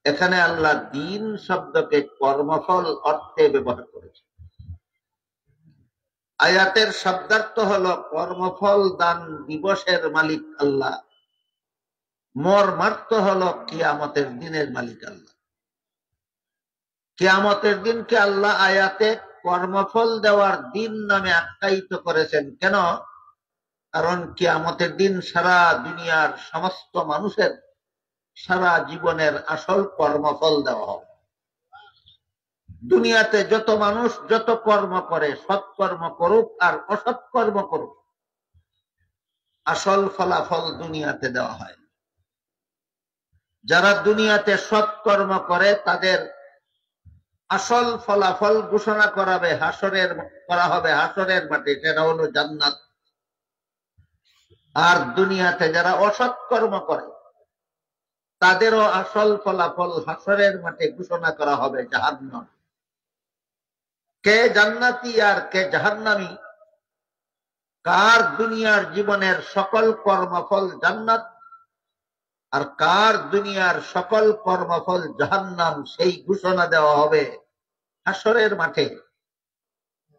এখানে আল্লাহ দিন শব্দকে কর্মফল অর্থে ব্যবহার করেছে। আয়াতের শব্দার্থ হলো কর্মফল দান দিবসের মালিক আল্লাহ, মর্মার্থ হলো কিয়ামতের দিনের মালিক আল্লাহ। কিয়ামতের দিনকে আল্লাহ আয়াতে কর্মফল দেওয়ার দিন নামে আখ্যায়িত করেছেন। কেন? কারণ কিয়ামতের দিন সারা দুনিয়ার সমস্ত মানুষের সারা জীবনের আসল কর্মফল দেওয়া হবে। দুনিয়াতে যত মানুষ যত কর্ম করে, সৎকর্ম করুক আর অসৎকর্ম করুক, আসল ফলাফল দুনিয়াতে দেওয়া হয়। যারা দুনিয়াতে সৎকর্ম করে তাদের আসল ফলাফল ঘোষণা করা হবে হাসরের মাঠে, সেটা হলো জান্নাত। আর দুনিয়াতে যারা অসৎকর্ম করে তাদেরও আসল ফলাফল হাসরের মাঠে ঘোষণা করা হবে জাহান্নাম। কে জান্নাতি আর কে জাহান্নামী, কার দুনিয়ার জীবনের সকল কর্মফল জান্নাত আর কার দুনিয়ার সকল কর্মফল জাহান্নাম, সেই ঘোষণা দেওয়া হবে হাসরের মাঠে,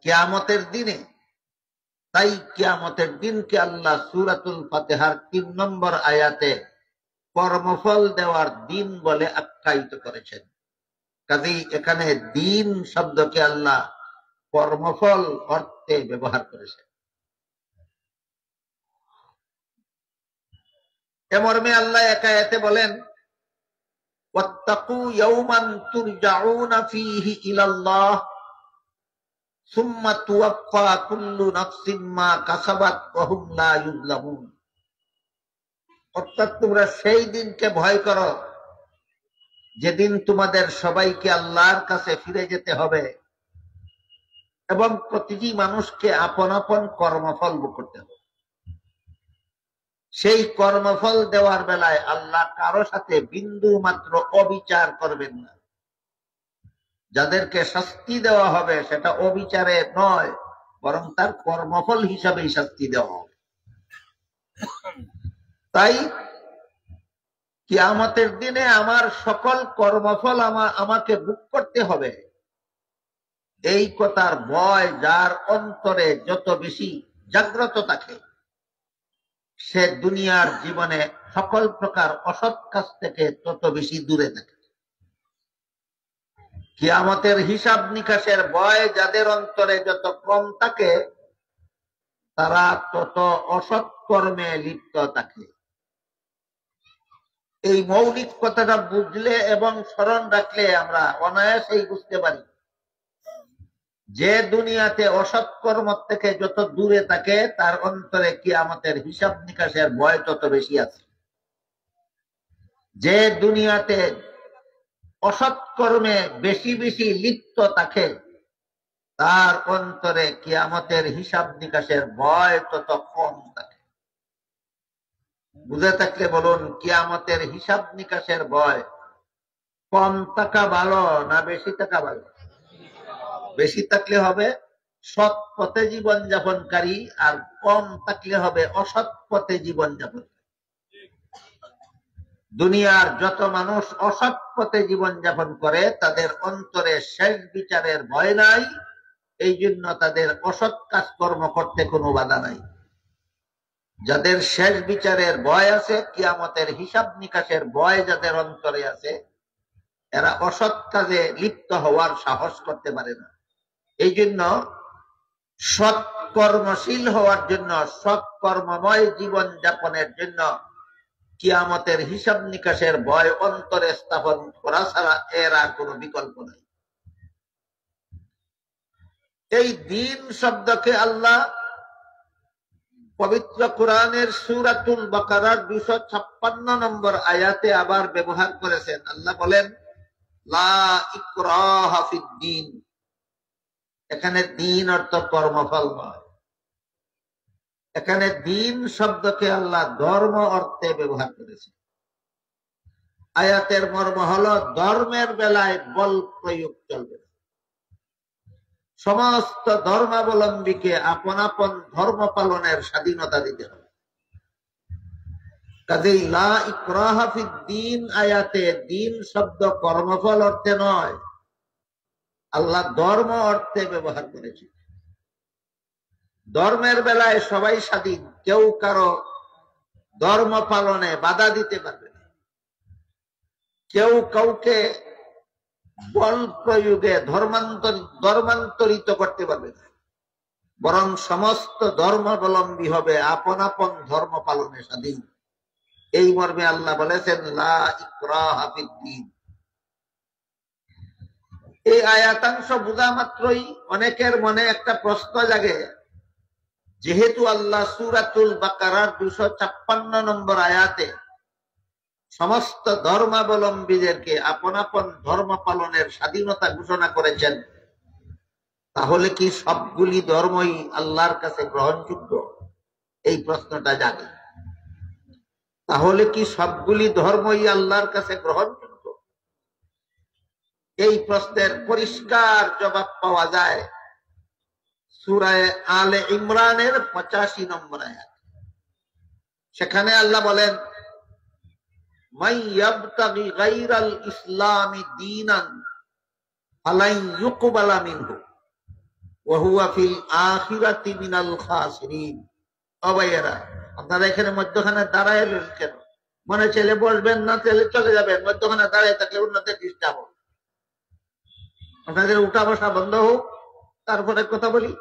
কিয়ামতের দিনে। তাই কিয়ামতের দিনকে আল্লাহ সূরাতুল ফাতিহার ৩ নম্বর আয়াতে কর্মফল দেওয়ার দিন বলে আখ্যায়িত করেছেন। কাজেই এখানে দিন শব্দকে আল্লাহ কর্মফল অর্থে ব্যবহার করেছেন। এমর্মে আল্লাহ এক আয়াতে বলেন, ওয়াত্তাকু ইয়াওমান তুরজাউনা ফীহি ইলাল্লাহ সুম্মা তুওয়াফফা কুল্লু নাফসিন মা কাসাবাত ওয়া হুম লা ইউযলামুন। অর্থাৎ তোমরা সেই দিনকে ভয় করো যেদিন তোমাদের সবাইকে আল্লাহর কাছে ফিরে যেতে হবে এবং প্রতিটি মানুষকে আপন আপন কর্মফল ভোগ করতে হবে। সেই কর্মফল দেওয়ার বেলায় আল্লাহ কারো সাথে বিন্দু মাত্র অবিচার করবেন না। যাদেরকে শাস্তি দেওয়া হবে সেটা অবিচারে নয়, বরং তার কর্মফল হিসাবেই শাস্তি দেওয়া হবে। তাই কিয়ামতের দিনে আমার সকল কর্মফল আমাকে ভোগ করতে হবে, এই কথার ভয় যার অন্তরে যত বেশি জাগ্রত থাকে, সে দুনিয়ার জীবনে সকল প্রকার অসৎ কাজ থেকে তত বেশি দূরে থাকে। কিয়ামতের হিসাব নিকাশের ভয় যাদের অন্তরে যত কম থাকে, তারা তত অসৎ কর্মে লিপ্ত থাকে। এই মৌলিক কথাটা বুঝলে এবং স্মরণ রাখলে আমরা অনায়াসেই বুঝতে পারি যে দুনিয়াতে অসৎ কর্ম থেকে যত দূরে থাকে তার অন্তরে কিয়ামতের হিসাব নিকাশের ভয় তত বেশি আছে। যে দুনিয়াতে অসৎ কর্মে বেশি বেশি লিপ্ত থাকে তার অন্তরে কিয়ামতের হিসাব নিকাশের ভয় তত কম থাকে। বুঝে থাকলে বলুন, কিয়ামতের হিসাব নিকাশের ভয় কম থাকা ভালো না বেশি থাকা ভালো? বেশি থাকলে হবে সৎ পথে জীবনযাপনকারী, আর কম থাকলে হবে অসৎ পথে জীবনযাপন। দুনিয়ার যত মানুষ অসৎ পথে জীবনযাপন করে তাদের অন্তরে শেষ বিচারের ভয় নাই, এই জন্য তাদের অসৎ কাজকর্ম করতে কোনো বাধা নাই। যাদের শেষ বিচারের ভয় আছে, কিয়ামতের হিসাব নিকাশের ভয় যাদের অন্তরে আছে, এরা অসৎ কাজে লিপ্ত হওয়ার সাহস করতে পারে না। এই জন্য সৎ কর্মশীল হওয়ার জন্য, সৎ কর্মময় জীবন যাপনের জন্য কিয়ামতের হিসাব নিকাশের ভয় অন্তরে স্থাপন করা ছাড়া এর আর কোনো বিকল্প নাই। এই দিন শব্দকে আল্লাহ পবিত্র কোরআনের সূরাতুল বাকারার 256 নম্বর আয়াতে আবার ব্যবহার করেছেন। আল্লাহ বলেন, লা ইকরাহা ফিদ্দীন। এখানে দিন অর্থ কর্মফল নয়, এখানে দিন শব্দকে আল্লাহ ধর্ম অর্থে ব্যবহার করেছেন। আয়াতের মর্ম হলো ধর্মের বেলায় বল প্রয়োগ চলবে না। সমস্ত ধর্মাবলম্বীকে আপন আপন ধর্ম পালনের স্বাধীনতা দিতে হবে। কাজেই লা ইকরাহা ফিদ্দীন আয়াতে দিন শব্দ কর্মফল অর্থে নয়, আল্লাহ ধর্ম অর্থে ব্যবহার করেছে। ধর্মের বেলায় সবাই স্বাধীন, কেউ কারো ধর্ম পালনে বাধা দিতে পারবে না, কেউ কাউকে বল প্রয়োগে ধর্মান্তরিত করতে পারবে না, বরং সমস্ত ধর্মাবলম্বী হবে আপন আপন ধর্ম পালনে স্বাধীন। এই মর্মে আল্লাহ বলেছেন লা ইকরাহা ফিদ্দীন। এই আয়াতাংশ বোঝা মাত্রই অনেকের মনে একটা প্রশ্ন জাগে, যেহেতু আল্লাহ সূরাতুল বাকারার 256 নম্বর আয়াতে সমস্ত ধর্মাবলম্বীদেরকে আপন আপন ধর্ম পালনের স্বাধীনতা ঘোষণা করেছেন, তাহলে কি সবগুলি ধর্মই আল্লাহর কাছে গ্রহণযোগ্য? এই প্রশ্নটা জাগে। তাহলে কি সবগুলি ধর্মই আল্লাহর কাছে গ্রহণযোগ্য? এই প্রশ্নের পরিষ্কার জবাব পাওয়া যায় সূরা আলে ইমরানের 85 নম্বর আয়াত। সেখানে আল্লাহ বলেন, মান ইয়াবতাগি গায়রাল ইসলামি দীনান ফালান ইউকবালা মিনহু ওয়া হুয়া ফিল আখিরাতি মিনাল খাসিরিন। ও ভাইয়েরা, আপনারা এখানে মধ্যখানে দাঁড়ায় রইলেন কেন? মনে ছেলে বসবেন না, ছেলে চলে যাবেন, মধ্যখানে দাঁড়ায় থাকলে উন্নতি ডিস্টার্ব হবে। আপনাদের উঠা বসা বন্ধ হোক, তারপরে কথা বলি।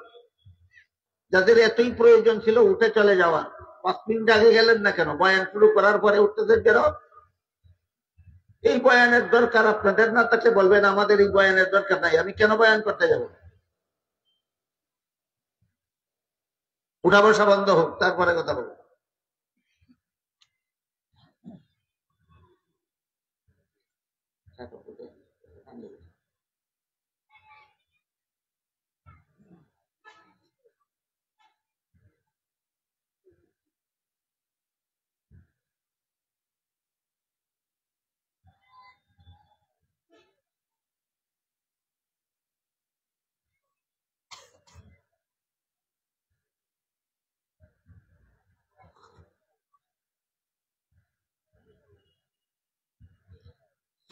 যাদের এতই প্রয়োজন ছিল উঠে চলে যাওয়া, 5 মিনিট আগে গেলেন না কেন? বয়ান শুরু করার পরে উঠতেছেন কেন? এই বয়ানের দরকার আপনাদের না থাকলে বলবেন আমাদের এই বয়ানের দরকার নাই, আমি কেন বয়ান করতে যাব? উঠা বসা বন্ধ হোক, তারপরে কথা বলবো।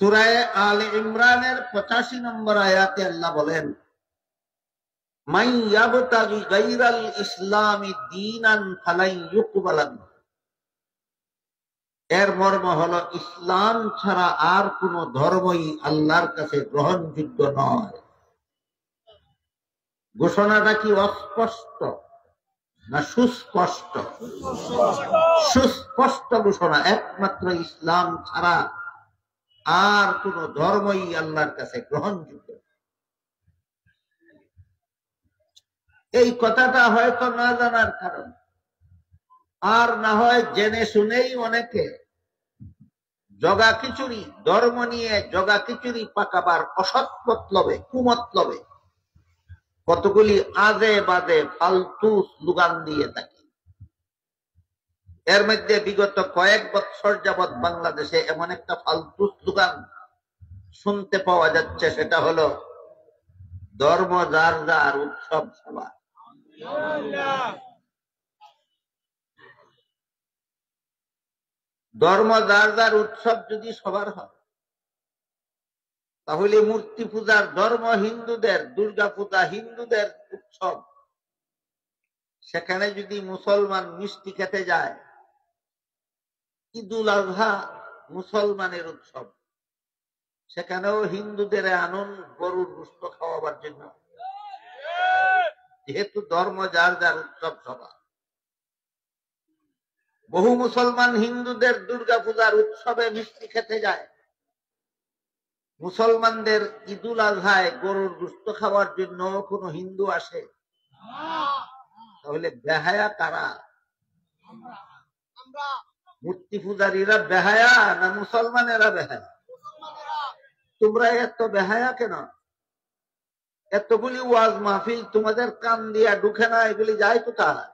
সূরা আলে ইমরানের 85 নম্বর আয়াতে আল্লাহ বলেন, মান ইয়াবতাগি গায়রাল ইসলামি দীনান ফালান ইউকবালা মিনহু। এর মর্ম হলো ইসলাম ছাড়া আর কোন ধর্মই আল্লাহর কাছে গ্রহণযোগ্য নয়। ঘোষণাটা কি অস্পষ্ট না সুস্পষ্ট? সুস্পষ্ট ঘোষণা, একমাত্র ইসলাম ছাড়া আর কোন ধর্মই আল্লাহর কাছে গ্রহণযোগ্য। এই কথাটা হয়তো না জানার কারণ, আর না হয় জেনে শুনেই অনেকে জগা খিচুড়ি, ধর্ম নিয়ে জগা খিচুড়ি পাকাবার অসৎ মতলবে, কুমতলবে কতগুলি আজে বাজে ফালতু স্লোগান দিয়ে থাকে। এর মধ্যে বিগত কয়েক বছর যাবৎ বাংলাদেশে এমন একটা ফালতু স্লোগান শুনতে পাওয়া যাচ্ছে, সেটা হলো ধর্ম যার যার, উৎসব সবার। ধর্ম যার যার, উৎসব যদি সবার হয়, তাহলে মূর্তি পূজার ধর্ম হিন্দুদের, দুর্গা পূজা হিন্দুদের উৎসব, সেখানে যদি মুসলমান মিষ্টি খেতে যায়, ঈদুল আজহা মুসলমানের উৎসব, সেখানেও হিন্দুদের আনন্দ গরুর গোশত খাওয়াবার জন্য, যেহেতু ধর্ম যার যার, উৎসব সবার। বহু মুসলমান হিন্দুদের দুর্গা পূজার উৎসবে মিষ্টি খেতে যায়, মুসলমানদের ঈদুল আজহায় গরুর গোশত খাওয়ার জন্য কোন হিন্দু আসে? তাহলে বেহায়া কারা? মূর্তি পূজারীরা বেহায়া না মুসলমানেরা বেহায়া? তোমরা এত বেহায়া কেন? এতগুলি ওয়াজ মাহফিল তোমাদের কান দিয়া ঢুকে না, এগুলি যায় কোথায়?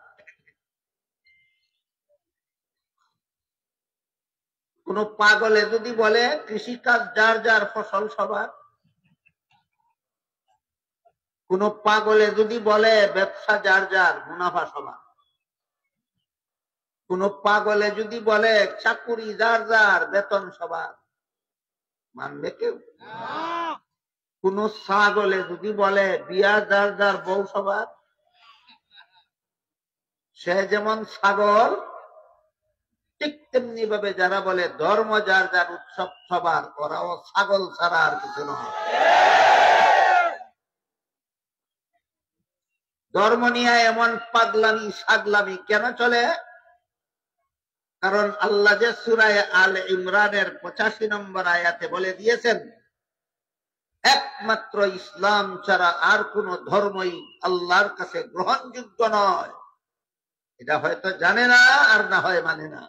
কোন পাগলে যদি বলে কৃষিকাজ যার যার, ফসল সবার, কোন পাগলে যদি বলে ব্যবসা যার যার, মুনাফা সবার, কোন পাগলে যদি বলে চাকুরি যার যার বেতন সবার, মানবে কেউ? কোন ছাগলে যদি বলে বিয়া যার যার বউ সবার, সে যেমন ছাগল ঠিক তেমনি ভাবে যারা বলে ধর্ম যার যার উৎসব সবার, ওরাও ছাগল ছাড়া আর কিছু নয়। ধর্ম নিয়ে এমন পাগলামি সাগলামি কেন চলে? কারণ আল্লাহ যে সূরা আল ইমরানের 85 নম্বর আয়াতে বলে দিয়েছেন, একমাত্র ইসলাম ছাড়া আর কোন ধর্মই আল্লাহর কাছে গ্রহণযোগ্য নয়। এটা হয়তো জানে না, আর না হয় মানে না।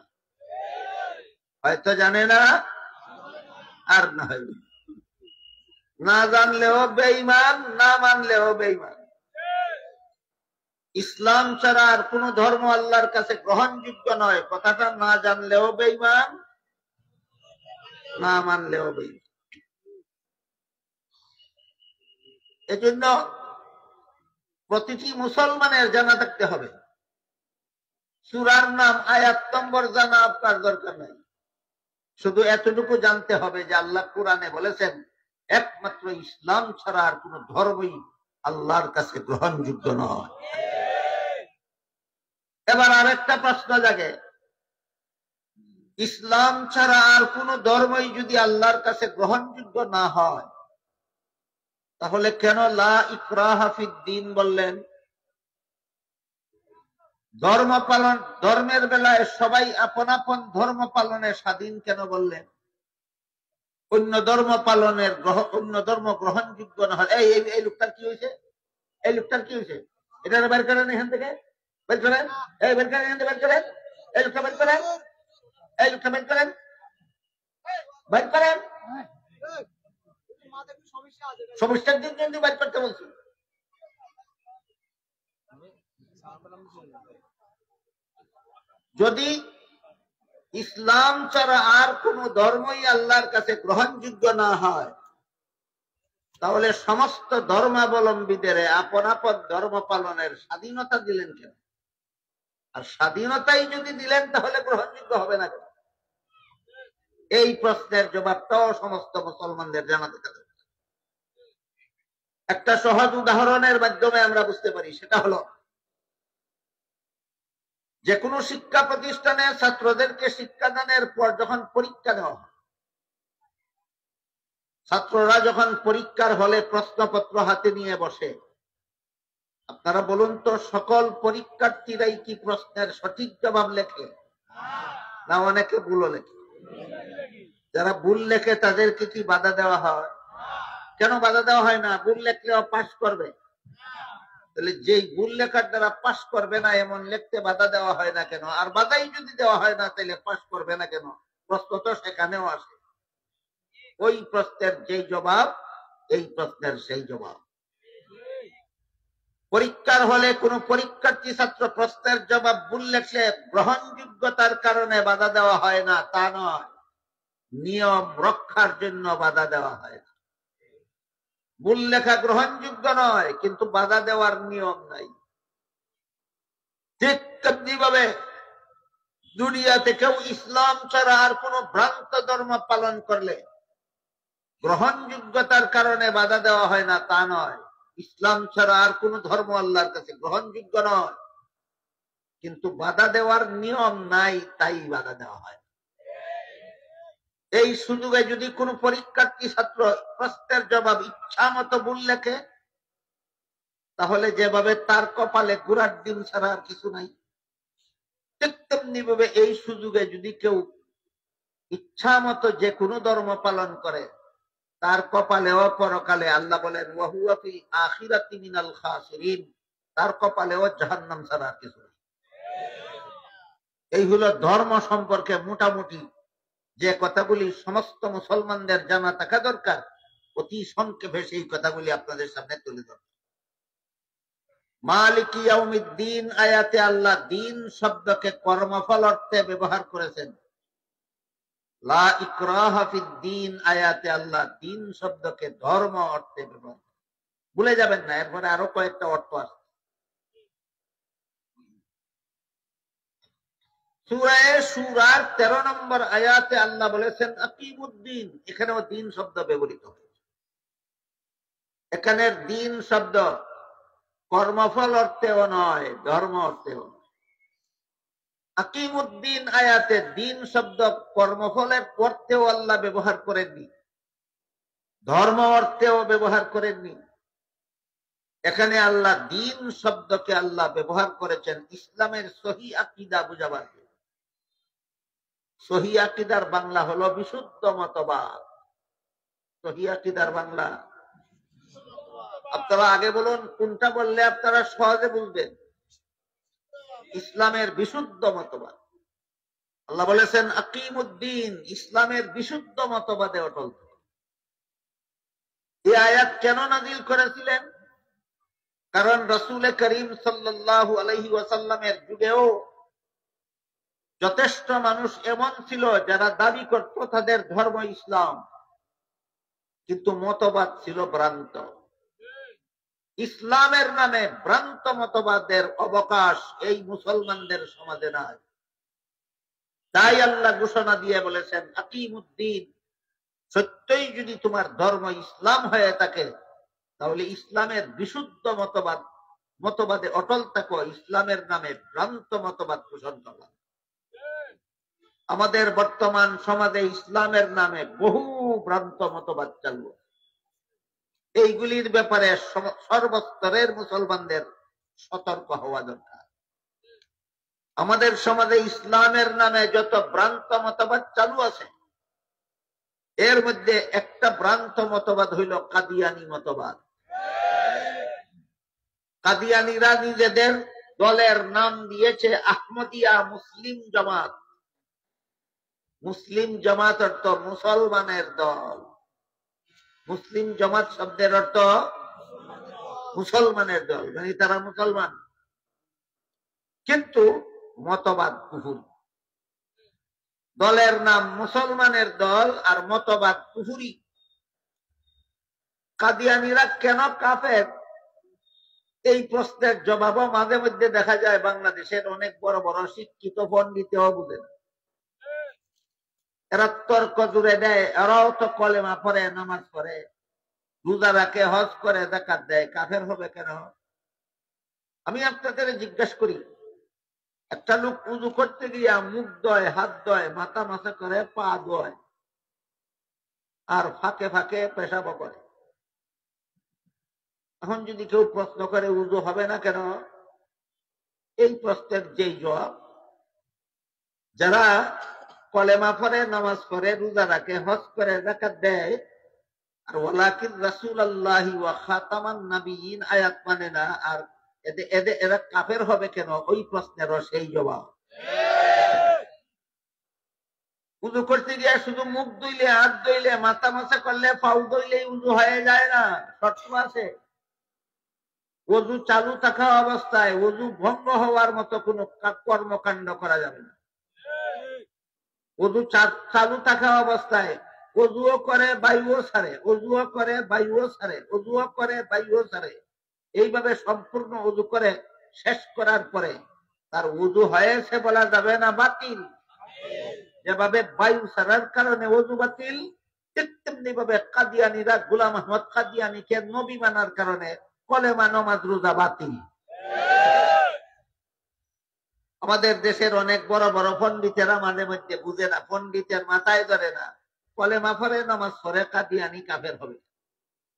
হয়তো জানে না, আর না হয় না জানলেও বেঈমান, না মানলেও বেঈমান। ইসলাম ছাড়া আর কোন ধর্ম আল্লাহর কাছে গ্রহণযোগ্য নয়, কথাটা না জানলেও বেঈমান, না মানলেও বেঈমান। এজন্য প্রতিটি মুসলমানের জানা থাকতে হবে, সূরার নাম আয়াত নম্বর জানা আপনার দরকার নাই, শুধু এতটুকু জানতে হবে যে আল্লাহ কোরআনে বলেছেন একমাত্র ইসলাম ছাড়া আর কোন ধর্মই আল্লাহর কাছে গ্রহণযোগ্য নয়। এবার আরেকটা প্রশ্ন জাগে, ইসলাম ছাড়া আর কোন ধর্মই যদি আল্লাহর কাছে গ্রহণযোগ্য না হয়, তাহলে কেন লা ইকরাহা ফিদ্দীন বললেন? ধর্ম পালন, ধর্মের বেলায় সবাই আপন আপন ধর্ম পালনে স্বাধীন কেন বললেন? অন্য ধর্ম পালনের অন্য ধর্ম গ্রহণযোগ্য না হয়। এই লোকটার কি হয়েছে? এই লোকটার কি হয়েছে? এটা বের করেন এখান থেকে, বের করেন, এই বের করেন, এখান থেকে বের করেন, এই লোকটা বের করেন, এই লোকটা বের করেন, বের করেন। সমস্যার দিন কিন্তু বের করতে বলছি। যদি ইসলাম ছাড়া আর কোন ধর্মই আল্লাহর কাছে গ্রহণযোগ্য না হয়, তাহলে সমস্ত ধর্মাবলম্বীদের আপন আপন ধর্ম পালনের স্বাধীনতা দিলেন কেন? আর স্বাধীনতাই যদি দিলেন তাহলে গ্রহণযোগ্য হবে না কেন? এই প্রশ্নের জবাবটাও সমস্ত মুসলমানদের জানা থাকা দরকার। একটা সহজ উদাহরণের মাধ্যমে আমরা বুঝতে পারি, সেটা হলো যে কোনো শিক্ষা প্রতিষ্ঠানে ছাত্রদেরকে শিক্ষাদানের পর যখন পরীক্ষা দেওয়া হয়, ছাত্ররা যখন পরীক্ষার হলে প্রশ্নপত্র হাতে নিয়ে বসে, আপনারা বলুন তো সকল পরীক্ষার্থীরাই কি প্রশ্নের সঠিক জবাব লেখে? না অনেকে ভুলও লেখে। যারা ভুল লেখে তাদেরকে কি বাধা দেওয়া হয়? কেন বাধা দেওয়া হয় না? ভুল লেখলেও পাস করবে। তাহলে যেই ভুল লেখার দ্বারা পাস করবে না এমন লিখতে বাধা দেওয়া হয় না কেন? আর বাধাই যদি দেওয়া হয় না তাহলে পাস করবে না কেন? প্রশ্ন তো সেখানেও আসে। ওই প্রশ্নের যেই জবাব, এই প্রশ্নের সেই জবাব। পরীক্ষার হলে কোন পরীক্ষার্থী ছাত্র প্রশ্নের জবাব ভুল লেখলে গ্রহণযোগ্যতার কারণে বাধা দেওয়া হয় না, তা নয়, নিয়ম রক্ষার জন্য বাধা দেওয়া হয় না। ভুল লেখা গ্রহণযোগ্য নয়, কিন্তু বাধা দেওয়ার নিয়ম নাই। ঠিক তেমনিভাবে দুনিয়াতে কেউ ইসলাম ছাড়া আর কোন ভ্রান্ত ধর্ম পালন করলে গ্রহণযোগ্যতার কারণে বাধা দেওয়া হয় না, তা নয়, ইসলাম ছাড়া আর কোন ধর্ম আল্লাহর কাছে গ্রহণযোগ্য নয়, কিন্তু বাধা দেওয়ার নিয়ম নাই, তাই বাধা দেওয়া হয়। এই সুযোগে যদি কোন পরীক্ষার্থী ছাত্র প্রশ্নের জবাব ইচ্ছা মতো ভুল লেখে, তাহলে যেভাবে তার কপালে ঘোড়ার ডিম ছাড়া আর কিছু নাই, ঠিক তেমনি ভাবে এই সুযোগে যদি কেউ ইচ্ছা মতো যে কোনো ধর্ম পালন করে, তার কপালেও পরকালে আল্লাহ বলেন ওয়াহুয়া ফিল আখিরাতি মিনাল খাসিরিন, তার কপালেও জাহান্নাম ছাড়া আর কিছু নাই। এই হলো ধর্ম সম্পর্কে মোটামুটি যে কথাগুলি সমস্ত মুসলমানদের জানা থাকা দরকার। অতি সংক্ষেপে সেই কথাগুলি আপনাদের সামনে তুলে ধরব। মালিক ইয়াউমিদ্দিন আয়াতে আল্লাহ দিন শব্দকে কর্মফল অর্থে ব্যবহার করেছেন। লা ইকরাহা ফিদ্দীন আয়াতে আল্লাহ দিন শব্দকে ধর্ম অর্থে ব্যবহার করেন। ভুলে যাবেন না, এরপরে আরো কয়েকটা অর্থ আছে। সূরা শূরার 13 নম্বর আয়াতে আল্লাহ বলেছেন আকিমুদ্দিন। এখানেও দিন শব্দ ব্যবহৃত হয়েছে। এখানের দিন শব্দ কর্মফল অর্থেও নয়, ধর্ম অর্থেও নয়। আকিমুদ্দিন আয়াতে দিন শব্দ কর্মফলের অর্থেও আল্লাহ ব্যবহার করেননি, ধর্ম অর্থেও ব্যবহার করেননি। এখানে আল্লাহ দিন শব্দকে আল্লাহ ব্যবহার করেছেন ইসলামের সহি আকীদা বুঝাবার জন্য। সহি আকীদার বাংলা হলো বিশুদ্ধ মতবাদ। সহি আকীদার বাংলা আপনারা আগে বলুন, কোনটা বললে আপনারা সহজে বুঝবেন? ইসলামের বিশুদ্ধ মতবাদ। আল্লাহ বলেছেন আকিমুদ্দিন, ইসলামের বিশুদ্ধ মতবাদে অটল। এই আয়াত কেন নাযিল করেছিলেন? কারণ রাসূল করিম সাল্লাল্লাহু আলাইহি ওয়াসাল্লামের যুগেও যথেষ্ট মানুষ এমন ছিল যারা দাবি করত তাদের ধর্ম ইসলাম, কিন্তু মতবাদ ছিল ভ্রান্ত। ইসলামের নামে ভ্রান্ত মতবাদের অবকাশ এই মুসলমানদের সমাজে নাই। তাই আল্লাহ ঘোষণা দিয়ে বলেছেন আকিমুদ্দিন, সত্যই যদি তোমার ধর্ম ইসলাম হয়ে থাকে তাহলে ইসলামের বিশুদ্ধ মতবাদে অটল থাকো, ইসলামের নামে ভ্রান্ত মতবাদ পোষণ করো। আমাদের বর্তমান সমাজে ইসলামের নামে বহু ভ্রান্ত মতবাদ চালু। এইগুলির ব্যাপারে সর্বস্তরের মুসলমানদের সতর্ক হওয়া দরকার। আমাদের সমাজে ইসলামের নামে যত ভ্রান্ত মতবাদ চালু আছে, এর মধ্যে একটা ভ্রান্ত মতবাদ হইল কাদিয়ানি মতবাদ। কাদিয়ানিরা নিজেদের দলের নাম দিয়েছে আহমদিয়া মুসলিম জামাত। মুসলিম জামাত অর্থ মুসলমানের দল। মুসলিম জামাত শব্দের অর্থ মুসলমানের দল, মানে তারা মুসলমান, কিন্তু মতবাদ কুফর। দলের নাম মুসলমানের দল আর মতবাদ কুফরি। কাদিয়ানিরা কেন কাফের, এই প্রশ্নের জবাবও মাঝে মধ্যে দেখা যায় বাংলাদেশের অনেক বড় বড় শিক্ষিত পণ্ডিতও বুঝে না। এরা তর্ক জুড়ে দেয়, এরাও তো কলেমা পড়ে, নামাজ পড়ে, রোজা রাখে, হজ করে, যাকাত দেয়, কাফের হবে কেন? আমি আপনাদের জিজ্ঞেস করি, একটা লোক উযু করতে গিয়া মুখ ধোয়, হাত ধোয়, মাথা মাথা করে, পা ধোয়, আর ফাঁকে ফাঁকে পেশাব করে। এখন যদি কেউ প্রশ্ন করে উযু হবে না কেন, এই প্রশ্নের যেই জবাব, যারা কলেমা পড়ে, নামাজ পড়ে, রোজা রাখে, হজ করে, যাকাত দেয়, আর ওয়ালাকিন রাসূলুল্লাহি ওয়া খাতামান নাবিয়িন আয়াত মানে না, আর এরা কাফের হবে কেন, ওই প্রশ্নেরও সেই জবাব। উযু করতে গিয়ে শুধু মুখ ধুইলে, হাত ধুইলে, মাথা মাথা করলে, পাও ধুইলেই উযু হয়ে যায় না, শর্ত আছে। ওযু চালু থাকা অবস্থায় ওযু ভঙ্গ হওয়ার মতো কোন কর্মকাণ্ড করা যাবে না। ওযু চালু থাকা অবস্থায় ওযুও করে, বায়ুও ছাড়ে, ওযুও করে, বায়ুও ছাড়ে, ওযুও করে, বায়ুও ছাড়ে। এইভাবে সম্পূর্ণ ওযু করে শেষ করার পরে তার ওযু হয়েছে বলা যাবে না, বাতিল। যেভাবে বায়ু ছাড়ার কারণে ওযু বাতিল, ঠিক তেমনি ভাবে কাদিয়ানীরা গোলাম আহমদ কাদিয়ানীকে নবী মানার কারণে কলেমা, নামাজ, রোজা বাতিল। আমাদের দেশের অনেক বড় বড় পণ্ডিতেরা মাঝে মধ্যে বুঝে না, পণ্ডিতের মাথায় ধরে না, কলেমা পড়ে, নামাজ পড়ে, কাদিয়ানী কাফের হবে।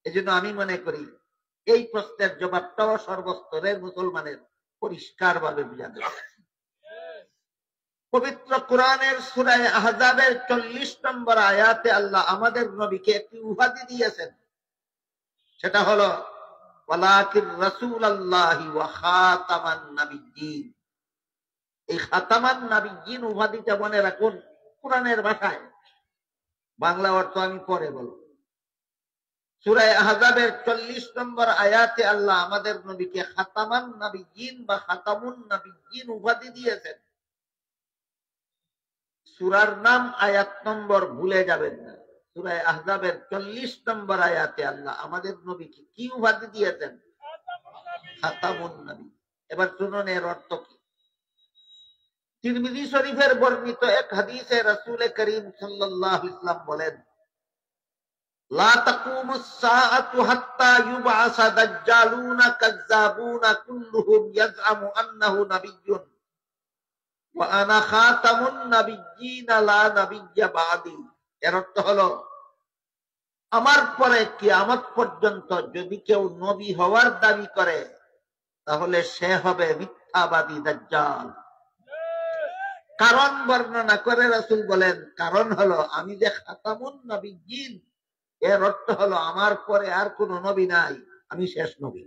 এই জন্য আমি মনে করি এই প্রশ্নের জবাবটাও সর্বস্তরের মুসলমানের পরিষ্কার ভাবে বুঝা দেবে। পবিত্র কোরআনের সূরা আহজাবের 40 নম্বর আয়াতে আল্লাহ আমাদের নবীকে একটি উপাধি দিয়েছেন, সেটা হলো ওয়ালাকিন রাসূলুল্লাহি ওয়া খাতামান নাবিয়্যিন। এই খাতামান নাবিয়্যিন উপাধিটা মনে রাখুন, কোরআনের ভাষায়, বাংলা অর্থ আমি পরে বলব। সূরা আহজাবের 40 নম্বর আয়াতে আল্লাহ আমাদের নবীকে খাতামান নাবিয়্যিন বা খাতামুন নাবিয়্যিন উপাধি দিয়েছেন। সূরার নাম, আয়াত নম্বর ভুলে যাবেন না। সূরা আহজাবের 40 নম্বর আয়াতে আল্লাহ আমাদের নবীকে কি উপাধি দিয়েছেন? খাতামুন নবী। এবার শুনুন এর অর্থ কি। তিরমিজি শরীফের বর্ণিত এক হাদিসে রাসূল করিম সাল্লাল্লাহু আলাইহি ওয়াসাল্লাম বলেন, লা তাকুমুস সাআতু হাত্তা ইউবআসা দাজ্জালুনা কাযযাবুনা কুল্লুহুম ইয়াজআমু আন্নাহু নাবিয়্যুন ওয়া আনা খাতামুন নাবিয়্যিনা লা নাবিয়্যা বা'দি। এর অর্থ হলো, আমার পরে কিয়ামত পর্যন্ত যদি কেউ নবী হওয়ার দাবি করে তাহলে সে হবে মিথ্যাবাদী দাজ্জাল। কারণ বর্ণনা করে রাসূল বলেন, কারণ হলো আমি যে খাতামুন নাবিয়্যিন, এর অর্থ হলো আমার পরে আর কোন নবী নাই, আমি শেষ নবী।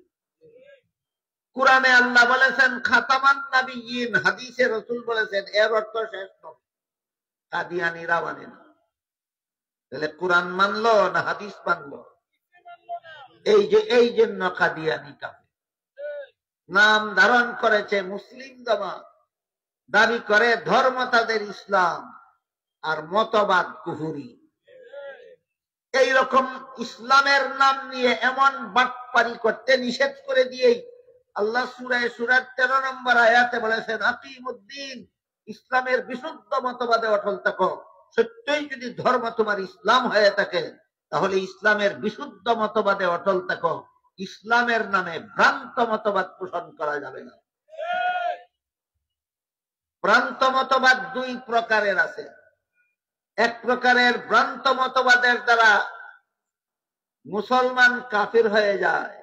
কুরআনে আল্লাহ বলেছেন খাতামান নাবিয়্যিন, হাদিসে রাসূল বলেছেন এর অর্থ শেষ নবী। কাদিয়ানীরা মানে না। তাহলে কুরআন মানলো না হাদিস মানলো? এই জন্য কাদিয়ানী কাফের। নাম ধারণ করেছে মুসলিম জামাত, দাবি করে ধর্ম তাদের ইসলাম, আর মতবাদ কুফরি। এইরকম ইসলামের নাম নিয়ে এমন বাটপারি করতে নিষেধ করে দিয়েই আল্লাহ সূরা 13 নম্বর আয়াতে বলেছেন, আকিমুদ্দিন, ইসলামের বিশুদ্ধ মতবাদে অটল থাকো। সত্যই যদি ধর্ম তোমার ইসলাম হয়ে থাকে তাহলে ইসলামের বিশুদ্ধ মতবাদে অটল থাকো। ইসলামের নামে ভ্রান্ত মতবাদ পোষণ করা যাবে না। ভ্রান্ত মতবাদ দুই প্রকারের আছে। এক প্রকারের ভ্রান্ত মতবাদের দ্বারা মুসলমান কাফির হয়ে যায়,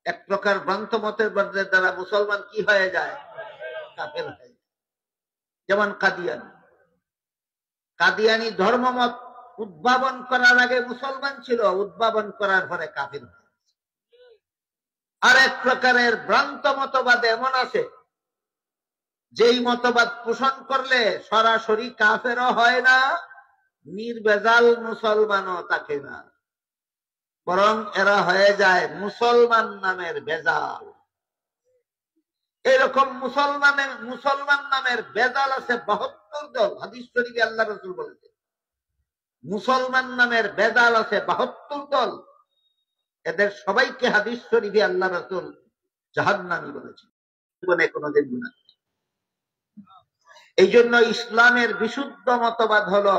এক প্রকার ভ্রান্ত মতবাদের দ্বারা মুসলমান কি হয়ে যায়? কাফির হয়ে যায়। যেমন কাদিয়ানী। কাদিয়ানী ধর্মমত উদ্ভাবন করার আগে মুসলমান ছিল, উদ্ভাবন করার পরে কাফির হয়ে যায়। আর এক প্রকারের ভ্রান্ত মতবাদ এমন আছে যেই মতবাদ পোষণ করলে সরাসরি কাফেরও হয় না, নির্ভেজাল মুসলমানও থাকে না, বরং এরা হয়ে যায় মুসলমান নামের ভেজাল। এরকম মুসলমান নামের ভেজাল আছে 72 দল। হাদিস শরীফে আল্লাহ রাসূল বলেছেন মুসলমান নামের ভেজাল আছে 72 দল। এদের সবাইকে হাদিস শরীফে আল্লাহ রাসূল জাহান্নামী বলেছেন, জীবনে কোনোদিন গুনাহ। এই জন্য ইসলামের বিশুদ্ধ মতবাদ হলো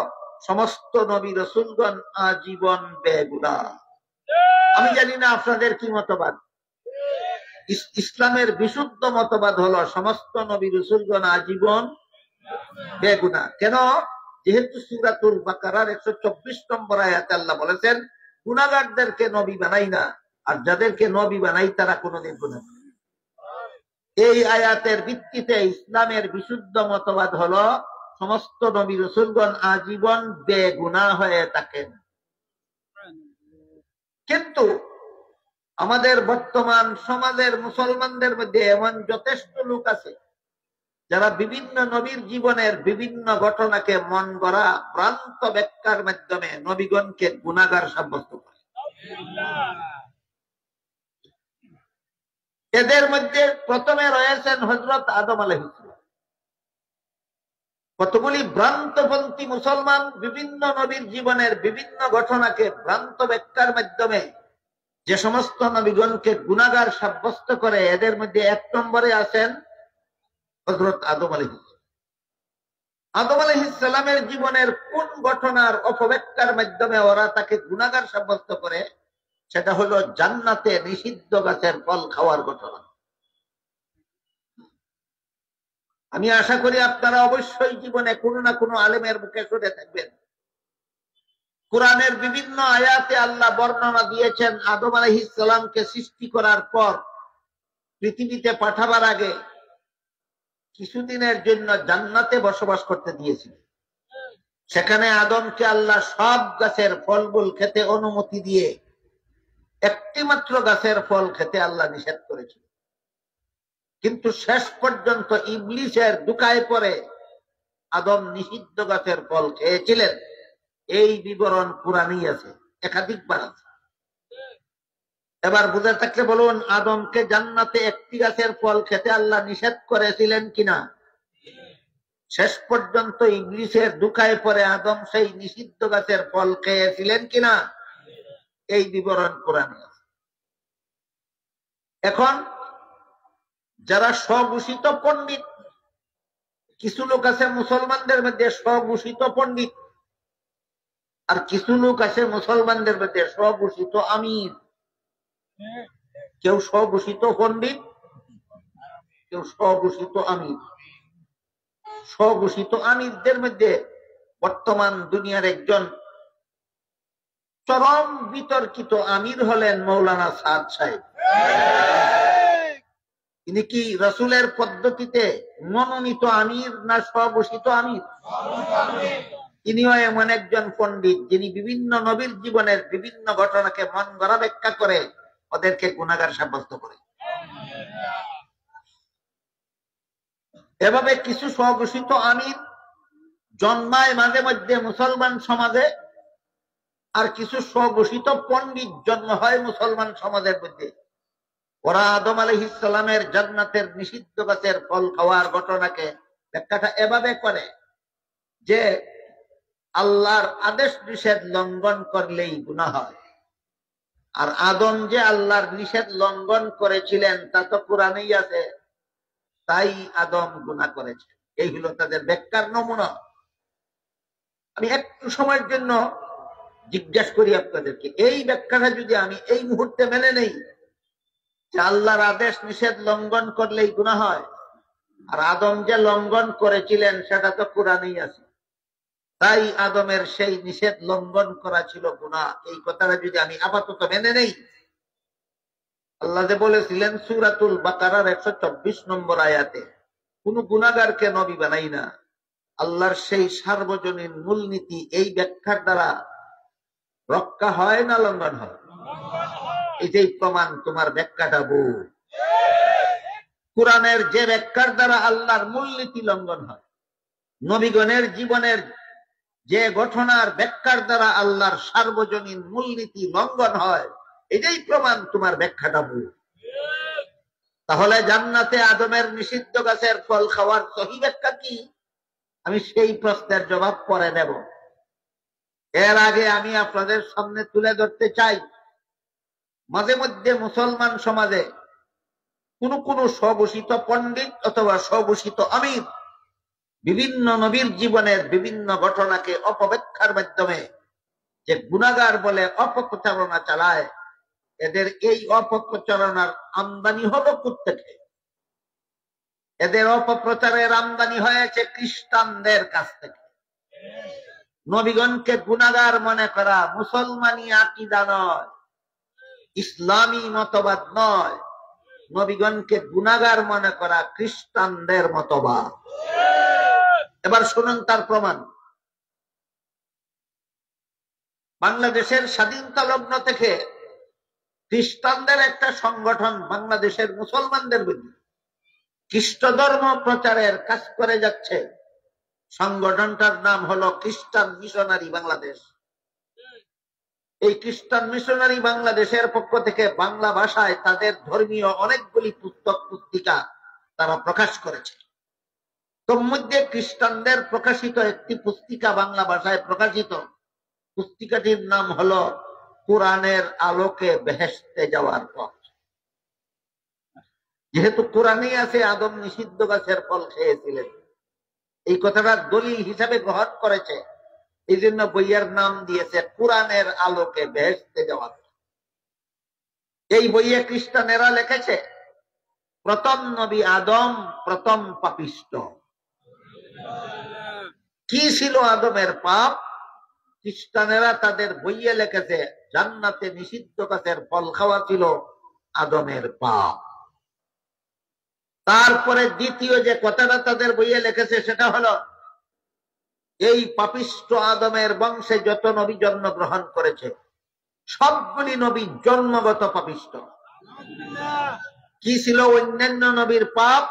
সমস্ত নবী রাসূলগণ আজীবন বেগুনাহ। আমি জানি না আপনাদের কি মতবাদ। ইসলামের বিশুদ্ধ মতবাদ হলো সমস্ত নবী রাসূলগণ আজীবন বেগুনাহ। কেন? যেহেতু সূরাতুল বাকারার 124 নম্বর আয়াতে আল্লাহ বলেছেন, গুনাহগারদেরকে নবী বানাই না, আর যাদেরকে নবী বানাই তারা কোনোদিন গুনাহ করে না। এই আয়াতের ভিত্তিতে ইসলামের বিশুদ্ধ মতবাদ হলো সমস্ত নবী রাসূলগণ আজীবন বেগুনাহ হয়ে থাকেন। কিন্তু আমাদের বর্তমান সমাজের মুসলমানদের মধ্যে এমন যথেষ্ট লোক আছে যারা বিভিন্ন নবীর জীবনের বিভিন্ন ঘটনাকে মন গড়া ভ্রান্ত ব্যাখ্যার মাধ্যমে নবীগণকে গুনাহগার সাব্যস্ত করে। এদের মধ্যে প্রথমে রয়েছেন হযরত আদম আলাইহিস সালাম। কতগুলি ভ্রান্তপন্থী মুসলমান বিভিন্ন নবীর জীবনের বিভিন্ন ঘটনাকে ভ্রান্ত ব্যাখ্যার মাধ্যমে যে সমস্ত নবীগণকে গুনাহগার সাব্যস্ত করে, এদের মধ্যে 1 নম্বরে আছেন হযরত আদম আলাইহিস সালাম। আদম আলাইহিস সালামের জীবনের কোন ঘটনার অপব্যাখ্যার মাধ্যমে ওরা তাকে গুনাহগার সাব্যস্ত করে? সেটা হলো জান্নাতে নিষিদ্ধ গাছের ফল খাওয়ার ঘটনা। আমি আশা করি আপনারা অবশ্যই জীবনে কোনো না কোনো আলেমের মুখে শুনে থাকবেন। কোরআনের বিভিন্ন আয়াতে আল্লাহ বর্ণনা দিয়েছেন আদম আলাইহিস সালামকে সৃষ্টি করার পর পৃথিবীতে পাঠাবার আগে কিছুদিনের জন্য জান্নাতে বসবাস করতে দিয়েছিলেন। সেখানে আদমকে আল্লাহ সব গাছের ফলমূল খেতে অনুমতি দিয়ে একটি মাত্র গাছের ফল খেতে আল্লাহ নিষেধ করেছিল। কিন্তু শেষ পর্যন্ত ইবলিসের ধোঁকায় পড়ে আদম নিষিদ্ধ গাছের ফল খেয়েছিলেন, এই বিবরণ কুরআনেই আছে, একাধিকবার আছে। এবার বুঝে থাকলে বলুন, আদমকে জান্নাতে একটি গাছের ফল খেতে আল্লাহ নিষেধ করেছিলেন কিনা? শেষ পর্যন্ত ইবলিসের ধোঁকায় পড়ে আদম সেই নিষিদ্ধ গাছের ফল খেয়েছিলেন কিনা? এই বিবরণ কোরআনে আছে। এখন যারা স্বঘোষিত পণ্ডিত, কিছু লোক আছে মুসলমানদের মধ্যে স্বঘোষিত পণ্ডিত, আর কিছু লোক আছে মুসলমানদের মধ্যে স্বঘোষিত আমির। কেউ স্বঘোষিত পণ্ডিত, কেউ স্বঘোষিত আমির। স্বঘোষিত আমিরদের মধ্যে বর্তমান দুনিয়ার একজন চরম বিতর্কিত আমির হলেন মৌলানা সাদ সাহেব। তিনি কি রাসূলের পদ্ধতিতে মনোনীত আমির না স্বঘোষিত আমির? তিনিও এমন একজন পণ্ডিত যিনি বিভিন্ন নবীর জীবনের বিভিন্ন ঘটনাকে মন গড়া ব্যাখ্যা করে ওদেরকে গুনাহগার সাব্যস্ত করে। এভাবে কিছু স্বঘোষিত আমির জন্মায় মাঝে মধ্যে মুসলমান সমাজে, আর কিছু স্বঘোষিত পণ্ডিত জন্ম হয় মুসলমান সমাজের মধ্যে। ওরা আদম আলাইহিস সালামের জান্নাতের নিষিদ্ধ গাছের ফল খাওয়ার ঘটনাকে ব্যাখ্যাটা এভাবে করে যে আল্লাহর আদেশ নিষেধ লঙ্ঘন করলেই গুনাহ হয়, আর আদম যে আল্লাহর নিষেধ লঙ্ঘন করেছিলেন তা তো কোরআনেই আছে, তাই আদম গুনাহ করেছে। এই হলো তাদের ব্যাখ্যার নমুনা। আমি একটু সময়ের জন্য জিজ্ঞাসা করি আপনাদেরকে, এই ব্যাখ্যাটা যদি আমি এই মুহূর্তে মেনে নেই যে আল্লাহর আদেশ নিষেধ লঙ্ঘন করলেই গুনাহ হয়, আর আদম যে লঙ্ঘন করেছিলেন সেটা তো কোরআনেই আছে, তাই আদমের সেই নিষেধ লঙ্ঘন করা ছিল গুনাহ, এই কথাটা যদি আমি আপাতত মেনে নেই, আল্লাহ যে বলেছিলেন সূরাতুল বাকারার 124 নম্বর আয়াতে, কোন গুনাহগারকে নবী বানাই না, আল্লাহর সেই সার্বজনীন মূলনীতি এই ব্যাখ্যার দ্বারা রক্ষা হয় না লঙ্ঘন হয়? এটাই প্রমাণ তোমার ব্যাখ্যাটা ভুল। কোরআনের যে ব্যাখ্যার দ্বারা আল্লাহর মূলনীতি লঙ্ঘন হয়, নবীগণের জীবনের যে ঘটনার ব্যাখ্যার দ্বারা আল্লাহর সার্বজনীন মূলনীতি লঙ্ঘন হয়, এটাই প্রমাণ তোমার ব্যাখ্যাটা ভুল। তাহলে জান্নাতে আদমের নিষিদ্ধ গাছের ফল খাওয়ার সহি ব্যাখ্যা কি? আমি সেই প্রশ্নের জবাব পরে দেব। এর আগে আমি আপনাদের সামনে তুলে ধরতে চাই, মাঝে মধ্যে মুসলমান সমাজে কোন স্বঘোষিত পণ্ডিত অথবা স্বঘোষিত আমির বিভিন্ন নবীর জীবনের বিভিন্ন ঘটনাকে অপব্যাখ্যার মাধ্যমে যে গুনাহগার বলে অপপ্রচারণা চালায়, এদের এই অপপ্রচারণার আমদানি হলো কোত্থেকে? এদের অপপ্রচারের আমদানি হয়েছে খ্রিস্টানদের কাছ থেকে। নবীগণকে গুনাহগার মনে করা মুসলমানি আকীদা নয়, ইসলামী মতবাদ নয়। নবীগণকে গুনাহগার মনে করা খ্রিস্টানদের মতবাদ। এবার শুনুন তার প্রমাণ। বাংলাদেশের স্বাধীনতা লগ্ন থেকে খ্রিস্টানদের একটা সংগঠন বাংলাদেশের মুসলমানদের বিরুদ্ধে খ্রিস্ট ধর্ম প্রচারের কাজ করে যাচ্ছে। সংগঠনটার নাম হলো খ্রিস্টান মিশনারি বাংলাদেশ। এই খ্রিস্টান মিশনারি বাংলাদেশের পক্ষ থেকে বাংলা ভাষায় তাদের ধর্মীয় অনেকগুলি পুস্তক পুস্তিকা তারা প্রকাশ করেছে। তোর মধ্যে খ্রিস্টানদের প্রকাশিত একটি পুস্তিকা বাংলা ভাষায় প্রকাশিত, পুস্তিকাটির নাম হলো কোরআনের আলোকে বেহেশতে যাওয়ার পথ। যেহেতু কোরআনেই আছে আদম নিষিদ্ধ গাছের ফল খেয়েছিলেন, এই কথাটা দলিল হিসাবে গ্রহণ করেছে, এই জন্য বইয়ের নাম দিয়েছে কোরআনের আলোকে বেহেশতে যাওয়ার পথ। এই বইয়ে খ্রিস্টানেরা লিখেছে প্রথম নবী আদম প্রথম পাপিষ্ট। কি ছিল আদমের পাপ? খ্রিস্টানেরা তাদের বইয়ে লিখেছে জান্নাতে নিষিদ্ধ গাছের ফল খাওয়া ছিল আদমের পাপ। তারপরে দ্বিতীয় যে কথাটা তাদের বইয়ে লিখেছে সেটা হলো এই পাপিষ্ট আদমের বংশে যত নবী জন্মগ্রহণ করেছে সবগুলি নবী জন্মগত পাপিষ্ট। কি ছিল অন্যান্য নবীর পাপ?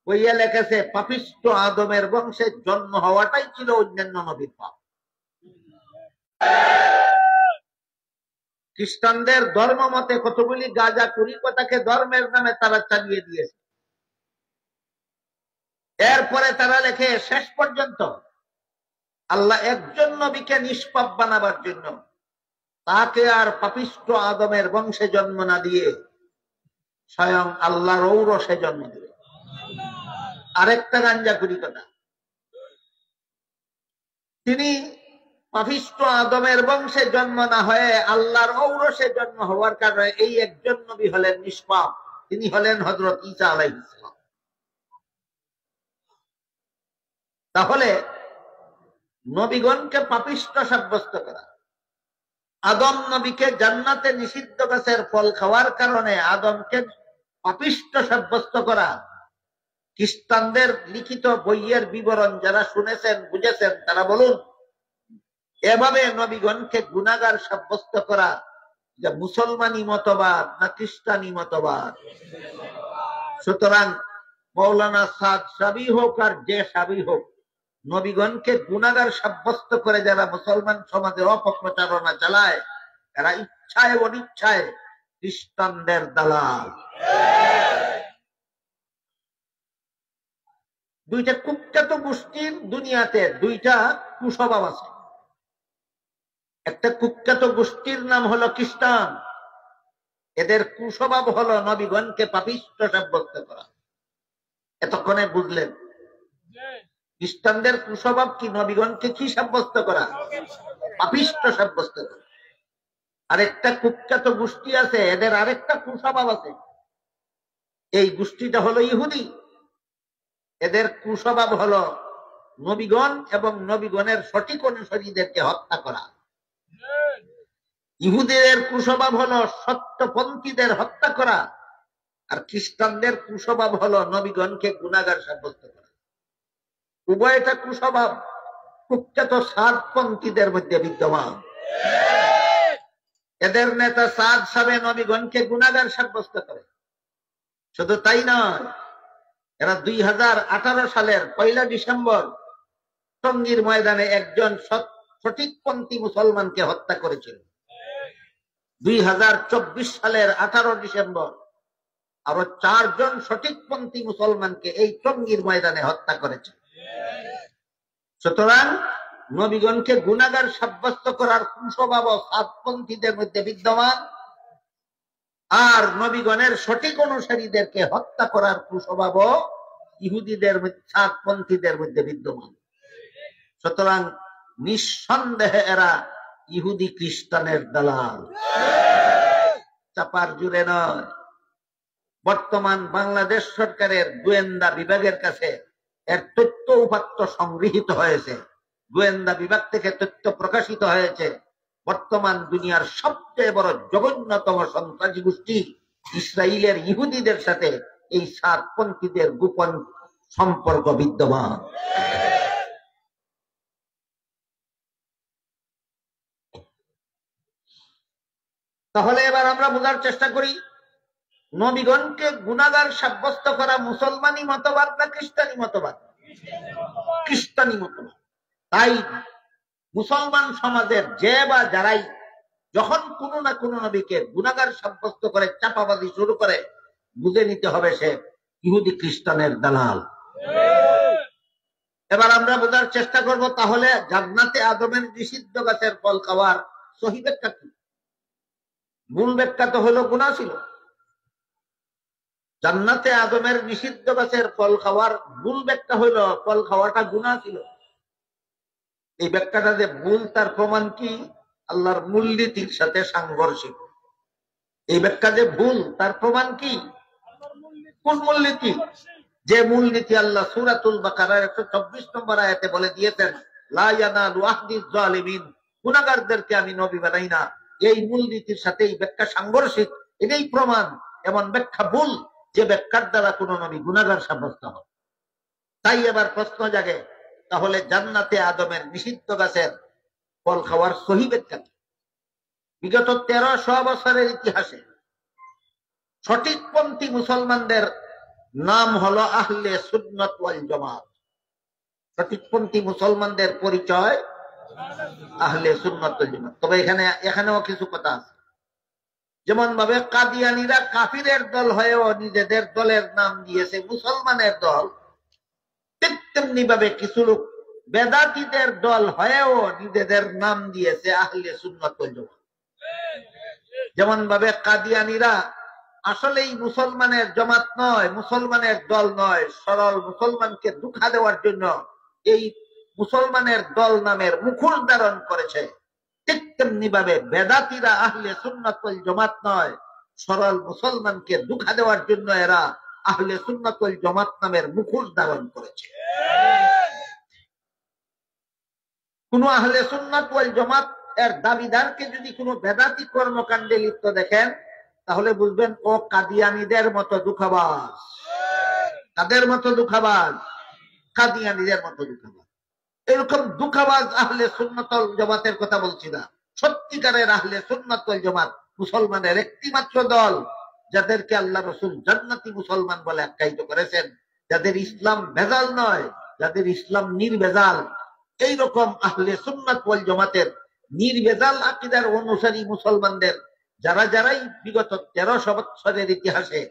বইয়ে লিখেছে পাপিষ্ট আদমের বংশে জন্ম হওয়াটাই ছিল অন্যান্য নবীর পাপ। খ্রিস্টানদের ধর্ম মতে কতগুলি গাঁজা কুড়ি কথাকে ধর্মের নামে তারা চালিয়ে দিয়েছে। এরপরে তারা লেখে শেষ পর্যন্ত আল্লাহ একজন নবীকে নিষ্পাপ বানাবার জন্য তাকে আর পাপিষ্ট আদমের বংশে জন্ম না দিয়ে স্বয়ং আল্লাহর ঔরসে জন্ম দিবে। আরেকটা গাঞ্জাখুরি কথা, তিনি পাপিষ্ঠ আদমের বংশে জন্ম না হয়ে আল্লাহর ঔরসে জন্ম হওয়ার কারণে এই একজন নবী হলেন নিষ্পাপ, তিনি হলেন হযরত ঈসা আলাইহিস সালাম। তাহলে নবীগণকে পাপিষ্ঠ সাব্যস্ত করা, আদম নবীকে জান্নাতে নিষিদ্ধ গাছের ফল খাওয়ার কারণে আদমকে পাপিষ্ঠ সাব্যস্ত করা, খ্রিস্টানদের লিখিত বইয়ের বিবরণ যারা শুনেছেন বুঝেছেন তারা বলুন, এভাবে নবীগণকে গুনাহগার সাব্যস্ত করা যে মুসলমানি মতবাদ না খ্রিস্টানি মতবাদ? সুতরাং মৌলানা সাদ সাবি হোক আর যে সাবি হোক, নবীগণকে গুনাহগার সাব্যস্ত করে যারা মুসলমান সমাজে অপপ্রচারণা চালায়, এরা ইচ্ছায় অনিচ্ছায় খ্রিস্টানদের দালাল। দুইটা কুখ্যাত গোষ্ঠীর দুনিয়াতে দুইটা কুস্বভাব আছে। একটা কুখ্যাত গোষ্ঠীর নাম হলো খ্রিস্টান, এদের কুস্বভাব হলো নবীগণকে পাপিষ্ঠ সাব্যস্ত করা। এতক্ষণে বুঝলেন খ্রিস্টানদের কুস্বভাব কি? নবীগণকে কি সাব্যস্ত করা? পাপিষ্ঠ সাব্যস্ত করা। আরেকটা কুখ্যাত গোষ্ঠী আছে, এদের আরেকটা কুস্বভাব আছে, এই গোষ্ঠীটা হলো ইহুদি। এদের কুস্বভাব হলো নবীগণ এবং নবীগণের সঠিক অনুসারীদেরকে হত্যা করা। ইহুদিদের কুস্বভাব হলো সত্যপন্থীদের হত্যা করা, আর খ্রিস্টানদের কুস্বভাব হলো নবীগণকে গুনাহগার সাব্যস্ত করা। উভয়টা কুস্বভাব কুখ্যাত সাদপন্থীদের মধ্যে বিদ্যমান। এদের নেতা সাদ সাহেব নবীগণকে গুনাহগার সাব্যস্ত করে। শুধু তাই নয়, এরা 2018 সালের 1 ডিসেম্বর টঙ্গীর ময়দানে একজন সঠিকপন্থী মুসলমানকে হত্যা করেছিল। 2024 সালের 18 ডিসেম্বর আরো 4 জন সঠিকপন্থী মুসলমানকে এই টঙ্গীর ময়দানে হত্যা করেছে। সুতরাং নবীগণকে গুনাহগার সাব্যস্ত করার কুস্বভাব সাদপন্থীদের মধ্যে বিদ্যমান, আর নবীগণের সঠিক অনুসারীদেরকে হত্যা করার কুস্বভাব ইহুদিদের সাদপন্থীদের মধ্যে বিদ্যমান। সুতরাং নিঃসন্দেহে এরা ইহুদি খ্রিস্টানের দালাল, চাপার জুড়ে নয়। বর্তমান বাংলাদেশ সরকারের গোয়েন্দা বিভাগের কাছে এর তথ্য উপাত্ত সংগৃহীত হয়েছে, গোয়েন্দা বিভাগ থেকে তথ্য প্রকাশিত হয়েছে। বর্তমান দুনিয়ার সবচেয়ে বড় জঘন্যতম সন্ত্রাসী গোষ্ঠী ইসরায়েলের ইহুদিদের সাথে এই সাতপন্থীদের গোপন সম্পর্ক বিদ্যমান। তাহলে এবার আমরা বোঝার চেষ্টা করি, নবীগণকে গুনাহগার সাব্যস্ত করা মুসলমানি মতবাদ না খ্রিস্টানি মতবাদ? খ্রিস্টানি মতবাদ। তাই মুসলমান সমাজের যে বা যারাই যখন কোনো না কোনো নবীকে গুনাহগার সাব্যস্ত করে চাপাবাজি শুরু করে, বুঝে নিতে হবে সে ইহুদি খ্রিস্টানের দালাল। এবার আমরা বোঝার চেষ্টা করব, তাহলে জান্নাতে আদমের নিষিদ্ধ গাছের ফল খাওয়ার সহি ব্যাখ্যা কি? মূল ব্যাখ্যা তো হলো গুনাহ ছিল। জান্নাতে আদমের নিষিদ্ধ গাছের ফল খাওয়ার মূল ব্যাখ্যা হইল ফল খাওয়াটা গুনাহ ছিল। এই ব্যাখ্যাটা যে ভুল তার প্রমাণ কি? আল্লাহর মূলনীতির সাথে সাংঘর্ষিক। এই ব্যাখ্যা যে ভুল তার প্রমাণ কি? কোন মূলনীতি? যে মূলনীতি আল্লাহ সূরাতুল বাকারার 124 নম্বর আয়াতে বলে দিয়েছেন, লা ইয়ানালু আহদিজ জালিমিন, গুনাহগারদেরকে আমি নবী বানাই না। এই মূলনীতির সাথে এই ব্যাখ্যা সাংঘর্ষিক, এটাই প্রমাণ। এমন ব্যাখ্যা ভুল যে ব্যাখ্যার দ্বারা কোন নবী গুনাহগার সাব্যস্ত হয়। তাই এবার প্রশ্ন জাগে, তাহলে জান্নাতে আদমের নিষিদ্ধ গাছের ফল খাওয়ার সহি ব্যাখ্যা কি? বিগত 1300 বছরের ইতিহাসে সঠিকপন্থী মুসলমানদের নাম হলো আহলে সুন্নাত ওয়াল জামাত। সঠিকপন্থী মুসলমানদের পরিচয় আহলে সুন্নাত ওয়াল জামাত। তবে এখানেও কিছু কথা আছে। যেমন ভাবে কাদিয়ানীরা কাফিরের দল হয়েও নিজেদের দলের নাম দিয়েছে মুসলমানের দল, তেমনি ভাবে কিছু লোক বেদাতীদের দল হয়েও নিজেদের নাম দিয়েছে আহলে সুন্নাত ওয়াল জামাত। যেমন ভাবে কাদিয়ানীরা আসলেই মুসলমানের জমাত নয়, মুসলমানের দল নয়, সরল মুসলমানকে ধোঁকা দেওয়ার জন্য এই মুসলমানের দল নামের মুখোশ ধারণ করেছে। ঠিক তেমনি ভাবে বেদাতিরা আহলে সুন্নাত ওয়াল জামাত নয়, সরল মুসলমানকে ধোঁকা দেওয়ার জন্য এরা আহলে সুন্নাত ওয়াল জামাত নামের মুখোশ ধারণ করেছে। কোন আহলে সুন্নাত ওয়াল জামাত এর দাবিদারকে যদি কোনো বেদাতি কর্মকাণ্ডে লিপ্ত দেখেন, তাহলে বুঝবেন ও কাদিয়ানীদের মতো ধোঁকাবাজ। তাদের মতো ধোঁকাবাজ, কাদিয়ানীদের মতো ধোঁকাবাজ। এরকম ধোঁকাবাজ আহলে সুন্নাত ওয়াল জামাতের কথা বলছি না। সত্যিকারের আহলে সুন্নাত ওয়াল জামাত মুসলমানের একটি মাত্র দল, যাদেরকে আল্লাহ রাসূল জান্নাতি মুসলমান বলে আখ্যায়িত করেছেন, যাদের ইসলাম ভেজাল নয়, যাদের ইসলাম নির্ভেজাল। এইরকম আহলে সুন্নাত ওয়াল জামাতের নির্ভেজাল আকীদার অনুসারী মুসলমানদের যারাই বিগত 1300 বছরের ইতিহাসে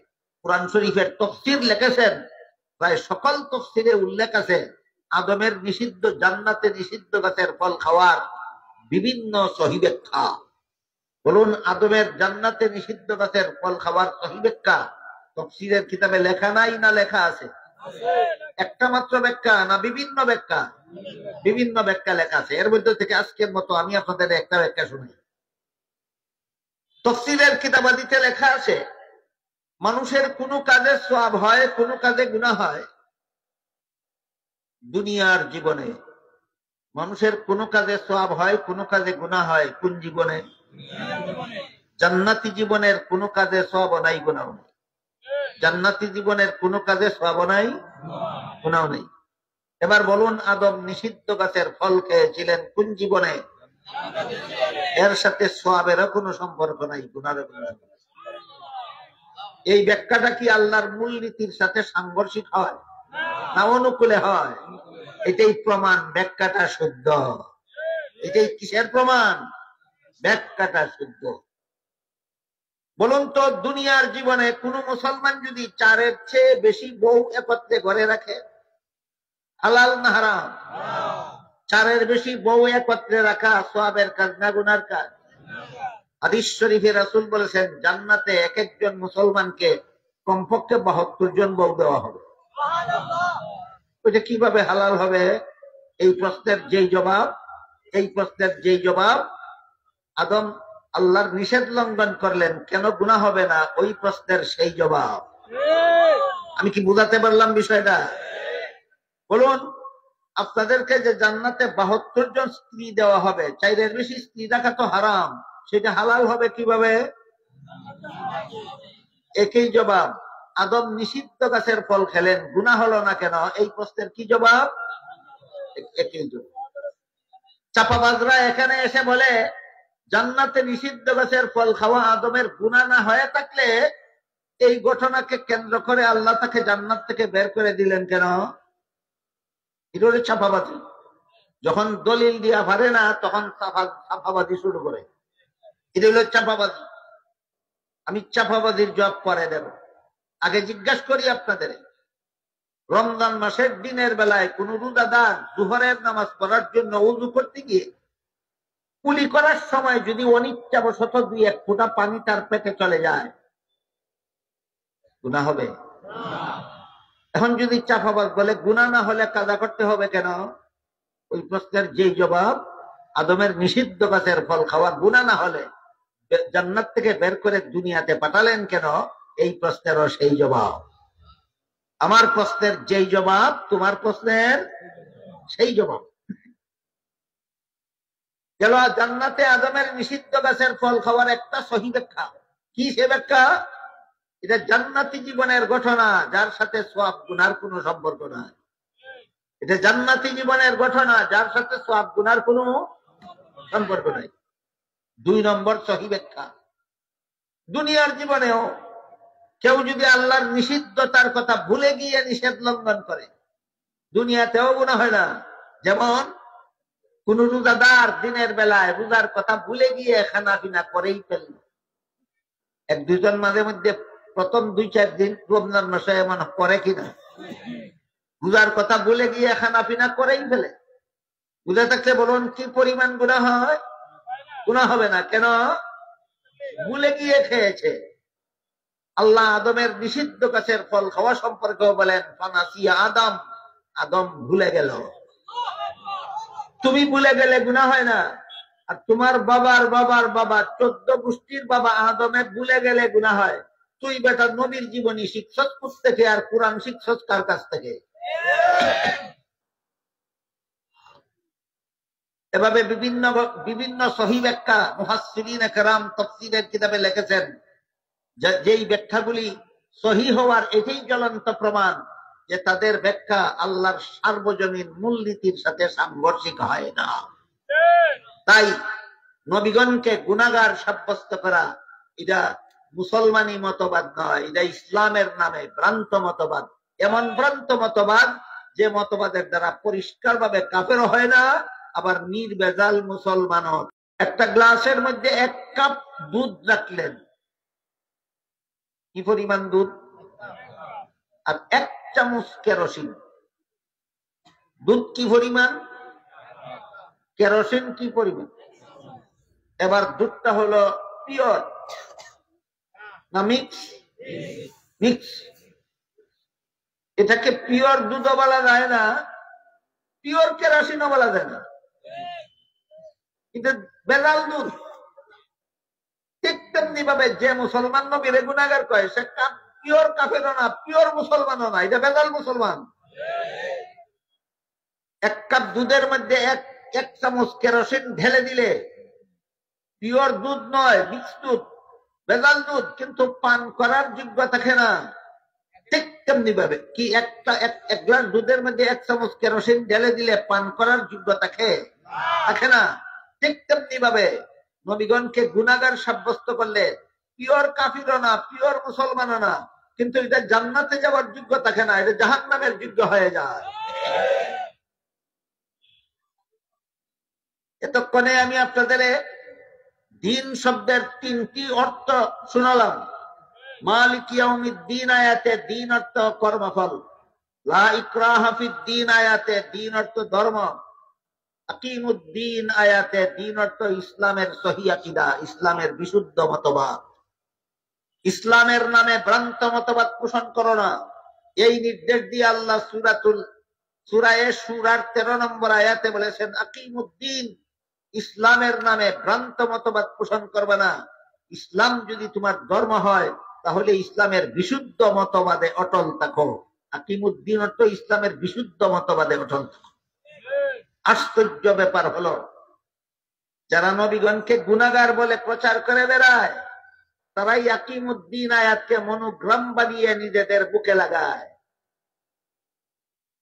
কোরআন শরীফের তাফসীর লিখেছেন, প্রায় সকল তাফসীরে উল্লেখ আছে আদমের নিষিদ্ধ, জান্নাতে নিষিদ্ধ গাছের ফল খাওয়ার বিভিন্ন সহিহ ব্যাখ্যা। বলুন, আদমের জান্নাতে নিষিদ্ধ গাছের ফল খাওয়ার সহিহ ব্যাখ্যা তাফসীরের কিতাবে লেখা নাই না লেখা আছে? একটা মাত্র ব্যাখ্যা না বিভিন্ন ব্যাখ্যা? বিভিন্ন ব্যাখ্যা লেখা আছে। এর মধ্যে থেকে আজকের মতো আমি আপনাদের একটা ব্যাখ্যা শুনি। তাফসীরের কিতাবাদিতে লেখা আছে, মানুষের কোন কাজে সওয়াব হয়, কোন কাজে গুনাহ হয়। দুনিয়ার জীবনে মানুষের কোন কাজে সওয়াব হয়, কোন কাজে গুনাহ হয়। কোন জীবনে? জান্নাতি জীবনের কোন কাজে সওয়াব নাই, গুনাহ নাই। জান্নাতি জীবনের কোন কাজে সওয়াব নাই, গুনাহ নাই। এবার বলুন, আদম নিষিদ্ধ গাছের ফল খেয়েছিলেন কোন জীবনে? এর সাথে সওয়াবেরও কোনো সম্পর্ক নাই, গুনাহের কোনো সম্পর্ক। এই ব্যাখ্যাটা কি আল্লাহর মূলনীতির সাথে সাংঘর্ষিক হয় না অনুকূলে হয়? এটাই প্রমাণ ব্যাখ্যাটা শুদ্ধ। এটাই কিসের প্রমাণ? ব্যাখ্যাটা শুদ্ধ। বলুন তো, দুনিয়ার জীবনে কোন মুসলমান যদি 4-এর চেয়ে বেশি বউ একত্রে ঘরে রাখে, হালাল না হারাম? 4-এর বেশি বউ একত্রে রাখা সওয়াবের কাজ না গুনার কাজ? হাদিস শরীফে রাসূল বলেছেন, জান্নাতে এক একজন মুসলমানকে কমপক্ষে 72 জন বউ দেওয়া হবে। ওইটা কিভাবে হালাল হবে? এই প্রশ্নের যেই জবাব আদম আল্লাহর নিষেধ লঙ্ঘন করলেন, কেন গুনাহ হবে না, ওই প্রশ্নের সেই জবাব। আমি কি বুঝাতে পারলাম বিষয়টা? বলুন, আপনাদেরকে যে জান্নাতে 72 জন স্ত্রী দেওয়া হবে, 4-এর বেশি স্ত্রী রাখা তো হারাম, সেটা হালাল হবে কিভাবে? একই জবাব। আদম নিষিদ্ধ গাছের ফল খেলেন, গুনাহ হলো না কেন, এই প্রশ্নের কি জবাব? একই জবাব। চাপাবাজরা এখানে এসে বলে, জান্নাতে নিষিদ্ধ গাছের ফল খাওয়া আদমের গুনাহ না হয়ে থাকলে এই ঘটনাকে কেন্দ্র করে আল্লাহ তাকে জান্নাত থেকে বের করে দিলেন কেন? এটা হলো চাপাবাজি। যখন দলিল দিয়া পারে না, তখন চাপাবাজি শুরু করে। এটা হলো চাপাবাজি। আমি চাপাবাজির জবাব পরে দেব। আগে জিজ্ঞাসা করি আপনাদের, রমজান মাসের দিনের বেলায় কোন রোজাদার জোহরের নামাজ পড়ার জন্য ওযু করতে গিয়ে কুলি করার সময় যদি অনিচ্ছাবশত 2-1 ফোঁটা পানি তার পেটে চলে যায়, গুনাহ হবে? এখন যদি চাপাবাজ বলে গুনাহ না হলে কাজা করতে হবে কেন, ওই প্রশ্নের যেই জবাব, আদমের নিষিদ্ধ গাছের ফল খাওয়া গুনাহ না হলে জান্নাত থেকে বের করে দুনিয়াতে পাঠালেন কেন, এই প্রশ্নেরও সেই জবাব। আমার প্রশ্নের যেই জবাব, তোমার প্রশ্নের সেই জবাব। গেল জান্নাতে আদমের নিষিদ্ধ গাছের ফল খাওয়ার একটা সহিহ ব্যাখ্যা। কি সে ব্যাখ্যা? এটা জান্নাতি জীবনের ঘটনা, যার সাথে সওয়াব গুনার কোনো সম্পর্ক নাই। এটা জান্নাতি জীবনের ঘটনা, যার সাথে সওয়াব গুনার কোনো সম্পর্ক নাই। 2 নম্বর সহিহ ব্যাখ্যা, দুনিয়ার জীবনেও কেউ যদি আল্লাহর নিষিদ্ধতার কথা ভুলে গিয়ে নিষেধ লঙ্ঘন করে, দুনিয়াতেও গুনাহ হয় না। যেমন কোন রোজাদার দিনের বেলায় রোজার কথা ভুলে গিয়ে খানা পিনা করেই ফেলল। 1-2 জন মাঝে মধ্যে প্রথম 2-4 দিন রমজান মাসে এমন করে কিনা, রোজার কথা ভুলে গিয়ে খানা পিনা করেই ফেলে। বুঝে থাকলে বলুন, কি পরিমাণ গুনাহ হয়? গুনাহ হবে না কেন? ভুলে গিয়ে খেয়েছে। আল্লাহ আদমের নিষিদ্ধ গাছের ফল খাওয়া সম্পর্কেও বলেন ফানাসিয়া আদম, আদম ভুলে গেল। তুমি ভুলে গেলে গুনাহ হয় না, আর তোমার বাবার বাবার বাবা 14 গোষ্ঠীর বাবা আদমে ভুলে গেলে গুনাহ হয়। তুই বেটা নবীর জীবনী শিক্ষক থেকে আর কোরআন শিক্ষক কার কাছ থেকে? এভাবে বিভিন্ন বিভিন্ন সহিহ ব্যাখ্যা মুফাসসিরিনে কেরাম তাফসীরের কিতাবে লিখেছেন, যেই ব্যাখ্যাগুলি সহিহ হওয়ার এটাই জ্বলন্ত প্রমাণ যে তাদের ব্যাখ্যা আল্লাহর সার্বজনীন মূলনীতির সাথে সাংঘর্ষিক হয় না। তাই নবীগণকে গুনাহগার সাব্যস্ত করা এটা মুসলমানি মতবাদ নয়, এটা ইসলামের নামে ভ্রান্ত মতবাদ। এমন ভ্রান্ত মতবাদ যে মতবাদের দ্বারা পরিষ্কারভাবে কাফের হয় না, আবার নির্ভেজাল মুসলমানও। একটা গ্লাসের মধ্যে 1 কাপ দুধ রাখলেন, কি পরিমাণ দুধ? আর 1 চামচ কেরোসিন। দুধ কি পরিমাণ, কেরোসিন কি পরিমাণ? এবার দুধটা হলো পিওর না মিক্স? মিক্স। এটাকে পিওর দুধও বলা যায় না, পিওর কেরোসিনও বলা যায় না, এটা ভেজাল দুধ। ঠিক তেমনি ভাবে যে মুসলমান নবীরে গুনাহগার কয়, সে পিওর কাফেরও না, পিওর মুসলমানও না, এটা ভেজাল মুসলমান। 1 কাপ দুধের মধ্যে 1 চামচ কেরোসিন ঢেলে দিলে পিওর দুধ নয়, মিক্স দুধ, ভেজাল দুধ, কিন্তু পান করার যোগ্য থাকে না। ঠিক তেমনি ভাবে কি এক গ্লাস দুধের মধ্যে 1 চামচ কেরোসিন ঢেলে দিলে পান করার যোগ্য থাকে না। ঠিক তেমনি ভাবে নবীগণকে গুনাহগার সাব্যস্ত করলে পিওর কাফিরও না, পিওর মুসলমানও না, কিন্তু এটা জান্নাতে যাওয়ার যোগ্য থাকে না, এটা জাহান্নামের যোগ্য হয়ে যায়। এতক্ষণে আমি আপনাদের দিন শব্দের 3টি অর্থ শুনালাম। মালিক ইয়াউমিদ্দিন আয়াতে দিন অর্থ কর্মফল, লা ইকরাহা ফিদ্দিন আয়াতে দিন অর্থ ধর্ম, আকিমুদ্দিন আয়াতে দিন অর্থ ইসলামের সহিহ আকীদা, ইসলামের বিশুদ্ধ মতবাদ। ইসলামের নামে ভ্রান্ত মতবাদ পোষণ করো না, এই নির্দেশ দিয়ে আল্লাহ সূরা শুরার 13 নম্বর আয়াতে বলেছেন আকিমুদ্দিন, ইসলামের নামে ভ্রান্ত মতবাদ পোষণ করবে না। ইসলাম যদি তোমার ধর্ম হয় তাহলে ইসলামের বিশুদ্ধ মতবাদে অটল থাকো। আকিমুদ্দিন অর্থ ইসলামের বিশুদ্ধ মতবাদে অটল থাকো। আশ্চর্য ব্যাপার হলো, যারা নবীগণকে গুনাহগার বলে প্রচার করে বেড়ায়, তারাই আকিমুদ্দিন আয়াতকে মনোগ্রাম বানিয়ে নিজেদের বুকে লাগায়।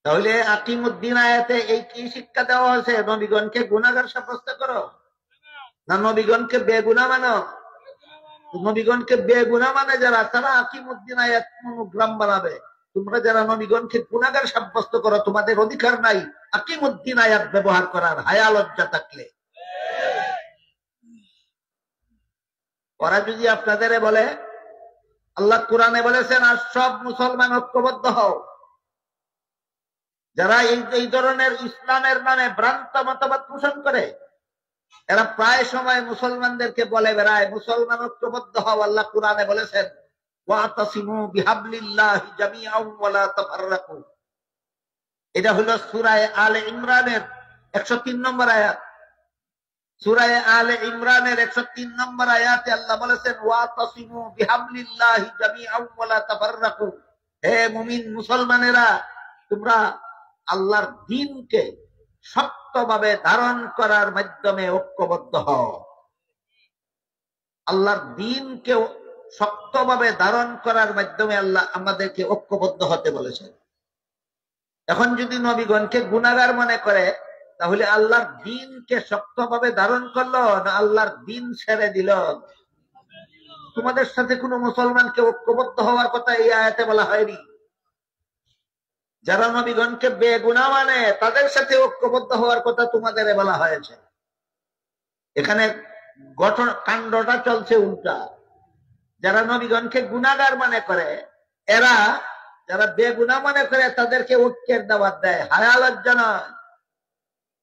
তাহলে আকিমুদ্দিন আয়াতে এই কি শিক্ষা দেওয়া হয়েছে? নবীগণকে গুনাহগার সাব্যস্ত করো না নবীগণকে বেগুনাহ মানো? নবীগণকে বেগুনাহ মানে যারা, তারা আকিমুদ্দিন আয়াত মনোগ্রাম বানাবে। তোমরা যারা নবীগণকে গুনাহগার সাব্যস্ত করো, তোমাদের অধিকার নাই আকিমুদ্দিন আয়াত ব্যবহার করার, হায়া লজ্জা থাকলে। ওরা যদি আপনাদের বলে, আল্লাহ কোরআনে বলেছেন আর সব মুসলমান ঐক্যবদ্ধ হও, যারা এই ধরনের ইসলামের নামে ভ্রান্ত মতবাদ পোষণ করে, এরা প্রায় সময় মুসলমানদেরকে বলে বেড়ায় মুসলমান ঐক্যবদ্ধ হও। আল্লাহ কোরআনে বলেছেন ওয়াতাসিমু বিহাবলিল্লাহি জামিআন ওয়া লা তাফাররাকু। এটা হলো সূরা আলে ইমরানের 103 নম্বর আয়াত। সূরা আলে ইমরানের 103 নম্বর আয়াতে আল্লাহ বলেছেন ওয়াতাসিমু বিহাবলিল্লাহি জামিআন ওয়া লা তাফাররাকু। হে মুমিন মুসলমানেরা, তোমরা আল্লাহর দ্বীনকে শক্তভাবে ধারণ করার মাধ্যমে ঐক্যবদ্ধ হও। আল্লাহর দ্বীনকে শক্তভাবে ধারণ করার মাধ্যমে আল্লাহ আমাদেরকে ঐক্যবদ্ধ হতে বলেছেন। এখন যদি নবীগণকে গুনাহগার মনে করে, তাহলে আল্লাহর দ্বীনকে শক্তভাবে ধারণ করলো না আল্লাহর দ্বীন ছেড়ে দিল? তোমাদের সাথে কোনো মুসলমানকে ঐক্যবদ্ধ হওয়ার কথা এই আয়াতে বলা হয়নি। যারা নবীগণকে বেগুনাহ মানে তাদের সাথে ঐক্যবদ্ধ হওয়ার কথা তোমাদের বলা হয়েছে। এখানে কাণ্ডটা চলছে উল্টা। যারা নবীগণকে গুনাহগার মনে করে, এরা যারা বেগুনাহ মনে করে তাদেরকে ঐক্যের দাওয়াত দেয়। হায়া লজ্জা নয়।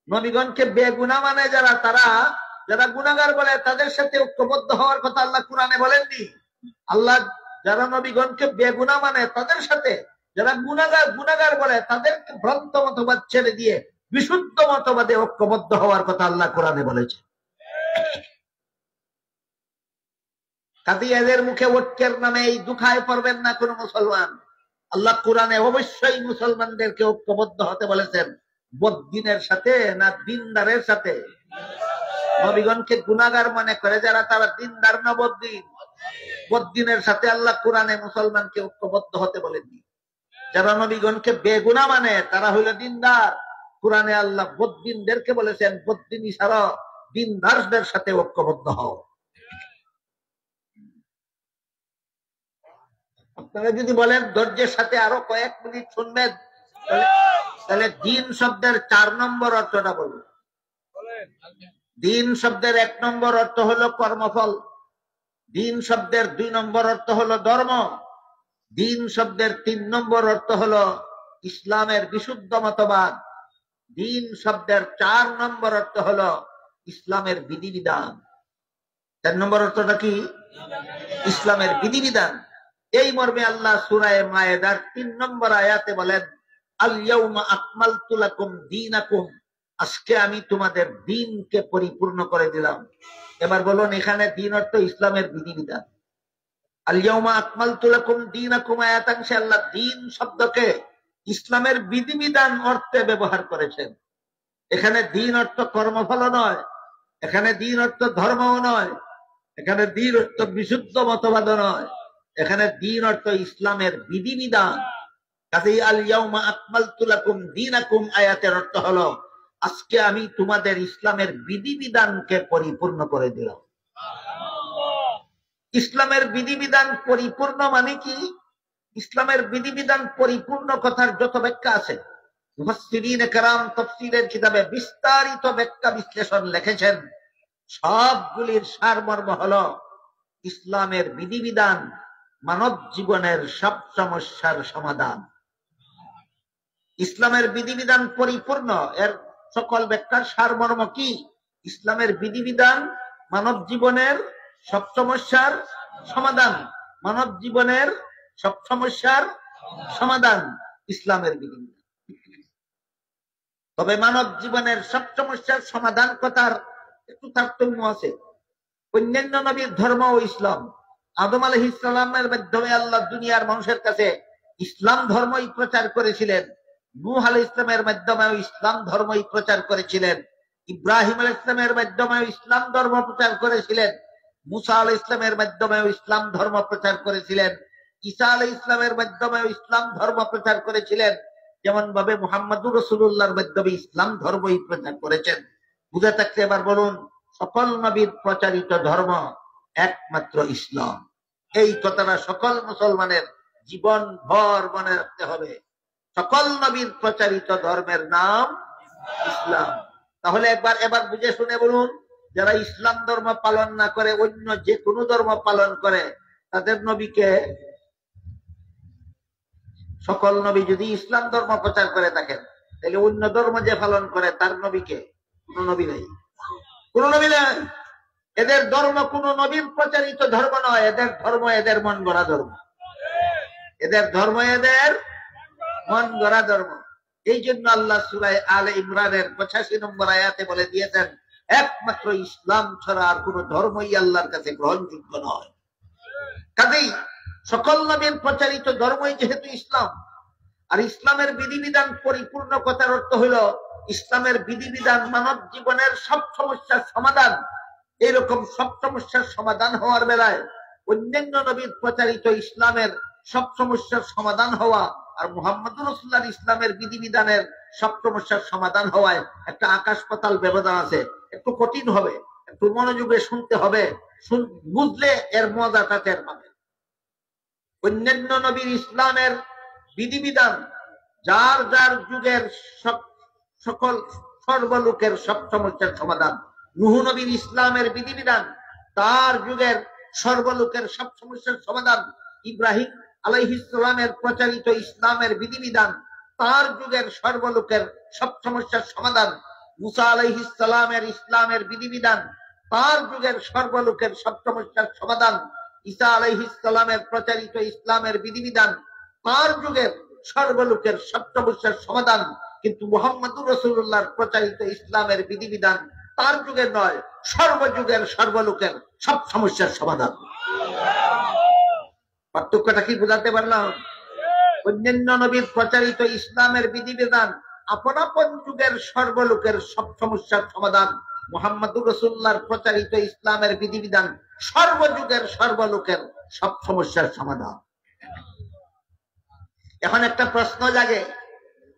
নবীগণকে বেগুনাহ মানে যারা, তারা যারা গুনাহগার বলে তাদের সাথে ঐক্যবদ্ধ হওয়ার কথা আল্লাহ কোরআনে বলেননি। আল্লাহ যারা নবীগণকে বেগুনা মানে তাদের সাথে, যারা গুনাগার বলে তাদেরকে ভ্রান্ত মতবাদ ছেড়ে দিয়ে বিশুদ্ধ মতবাদে ঐক্যবদ্ধ হওয়ার কথা আল্লাহ কোরআনে বলেছে। কাজে এদের মুখে ঐক্যের নামে এই দুখায় পড়বেন না কোন মুসলমান। আল্লাহ কোরআনে অবশ্যই মুসলমানদেরকে ঐক্যবদ্ধ হতে বলেছেন। বদ্দিনের সাথে না দিনদারের সাথে? নবীগণকে গুনাহগার মনে করে যারা, তারা দিনদার না বদ্দিন? বদ্দিনের সাথে আল্লাহ কোরআনে মুসলমানকে ঐক্যবদ্ধ হতে বলেননি। যারা নবীগণকে বেগুনা মানে তারা হইল দিনদার। কোরআনে আল্লাহ বদ্দিনদেরকে বলেছেন বদ্দিন ছাড়া দিনদারদের সাথে ঐক্যবদ্ধ হও। আপনারা যদি বলেন ধৈর্যের সাথে আরো কয়েক মিনিট শুনবেন, তাহলে দিন শব্দের 4 নম্বর অর্থটা বলবো। দিন শব্দের 1 নম্বর অর্থ হলো কর্মফল। দিন শব্দের 2 নম্বর অর্থ হলো ধর্ম। দিন শব্দের 3 নম্বর অর্থ হলো ইসলামের বিশুদ্ধ মতবাদ। দিন শব্দের 4 নম্বর অর্থ হলো ইসলামের বিধিবিধান। 4 নম্বর অর্থটা কি? ইসলামের বিধিবিধান। এই মর্মে আল্লাহ সূরা মায়েদার 3 নম্বর আয়াতে বলেন, আল ইয়াউমা আকমালতু লাকুম দীনাকুম, আজকে আমি তোমাদের দ্বীনকে পরিপূর্ণ করে দিলাম। এবার বলুন, এখানে দ্বীন অর্থ ইসলামের বিধিবিধান। আল ইয়াউমা আকমালতু লাকুম দীনাকুম আয়াতাংশে আল্লাহ দ্বীন শব্দকে ইসলামের বিধিবিধান অর্থে ব্যবহার করেছেন। এখানে দ্বীন অর্থ কর্মফল নয়, এখানে দ্বীন অর্থ ধর্মও নয়, এখানে দ্বীন অর্থ বিশুদ্ধ মতবাদ নয়, এখানে দ্বীন অর্থ ইসলামের বিধিবিধান। কাজেই আল ইয়াউমা আকমালতু লাকুম দীনাকুম আয়াতের অর্থ হলো আজকে আমি তোমাদের ইসলামের বিধিবিধানকে পরিপূর্ণ করে দিলাম। ইসলামের বিধিবিধান পরিপূর্ণ মানে কি? ইসলামের বিধিবিধান পরিপূর্ণ কথার যত ব্যাখ্যা আছে, মুফাসসিরিনে কেরাম তাফসীরের কিতাবে বিস্তারিত ব্যাখ্যা বিশ্লেষণ লিখেছেন। সবগুলির সারমর্ম হলো ইসলামের বিধিবিধান মানব জীবনের সব সমস্যার সমাধান। ইসলামের বিধিবিধান পরিপূর্ণ, এর সকল ব্যাখ্যার সারমর্ম কি? ইসলামের বিধিবিধান মানব জীবনের সব সমস্যার সমাধান। মানব জীবনের সব সমস্যার সমাধান ইসলামের বিধিবিধান। তবে মানব জীবনের সব সমস্যার সমাধান কথার একটু তারতম্য আছে। অন্যান্য নবীর ধর্ম ও ইসলাম, আদম আলাইহিস সালামের মাধ্যমে আল্লাহ দুনিয়ার মানুষের কাছে ইসলাম ধর্মই প্রচার করেছিলেন। নূহ আলাইহিস সালামের মাধ্যমেও ইসলাম ধর্মই প্রচার করেছিলেন। ইব্রাহিম আলাইহিস সালামের মাধ্যমেও ইসলাম ধর্ম প্রচার করেছিলেন। মুসা আলাইহিস সালামের মাধ্যমেও ইসলাম ধর্ম প্রচার করেছিলেন। ঈসা আলাইহিস সালামের মাধ্যমেও ইসলাম ধর্ম প্রচার করেছিলেন। যেমন ভাবে মুহাম্মদুর রাসূলুল্লাহর মাধ্যমে ইসলাম ধর্মই প্রচার করেছেন। বুঝে থাকলে এবার বলুন, সকল নবীর প্রচারিত ধর্ম একমাত্র ইসলাম। এই কথাটা সকল মুসলমানের জীবন ভর মনে রাখতে হবে। সকল নবীর প্রচারিত ধর্মের নাম ইসলাম। তাহলে এবার বুঝে শুনে বলুন, যারা ইসলাম ধর্ম পালন না করে অন্য যে কোনো ধর্ম পালন করে তাদের নবীকে, সকল নবী যদি ইসলাম ধর্ম প্রচার করে থাকেন তাহলে অন্য ধর্ম যে পালন করে তার নবীকে? কোন নবী নেই, কোন নবী নেই। এদের ধর্ম কোন নবীর প্রচারিত ধর্ম নয়। এদের ধর্ম এদের মন গড়া ধর্ম। এদের ধর্ম এদের মন গড়া ধর্ম। এই জন্য আল্লাহ সূরা আলে ইমরানের 85 নম্বর আয়াতে বলে দিয়েছেন, একমাত্র ইসলাম ছাড়া আর কোন ধর্মই আল্লাহর কাছে গ্রহণযোগ্য নয়। কাজেই সকল নবীর প্রচারিত ধর্মই যেহেতু ইসলাম, আর ইসলামের বিধিবিধান পরিপূর্ণ কথার অর্থ হলো ইসলামের বিধিবিধান মানব জীবনের সব সমস্যার সমাধান। এইরকম সব সমস্যার সমাধান হওয়ার বেলায় অন্যান্য নবীর প্রচারিত ইসলামের সব সমস্যার সমাধান হওয়া আর মুহাম্মদুর রাসূলুল্লাহর ইসলামের বিধিবিধানের সব সমস্যার সমাধান হওয়ায় একটা আকাশ পাতাল ব্যবধান আছে। একটু কঠিন হবে, একটু মনোযোগে শুনতে হবে, বুঝলে এর মজাটা টের পাবে। অন্যান্য নবীর ইসলামের বিধিবিধান যার যার যুগের সকল সর্বলোকের সব সমস্যার সমাধান। নূহ নবীর ইসলামের বিধিবিধান তার যুগের সর্বলোকের সব সমস্যার সমাধান। ইব্রাহিম আলাইহিস সালামের প্রচারিত ইসলামের বিধিবিধান তার যুগের সর্বলোকের সব সমস্যার সমাধান। মুসা আলাইহিস সালামের ইসলামের বিধিবিধান তার যুগের সর্বলোকের সব সমস্যার সমাধান। ঈসা আলাইহিস সালামের প্রচারিত ইসলামের বিধিবিধান তার যুগের সর্বলোকের সব সমস্যার সমাধান, কিন্তু মুহাম্মদুর রাসূলুল্লাহর প্রচারিত ইসলামের বিধিবিধান তার যুগের নয়, সর্বযুগের সর্বলোকের সব সমস্যার সমাধান। পার্থক্যটা কি বোঝাতে পারলাম? অন্যান্য নবীর প্রচারিত ইসলামের বিধিবিধান আপন আপন যুগের সর্বলোকের সব সমস্যার সমাধান, মুহাম্মদুর রাসূলুল্লাহর প্রচারিত ইসলামের বিধিবিধান সর্বযুগের সর্বলোকের সব সমস্যার সমাধান। এখন একটা প্রশ্ন জাগে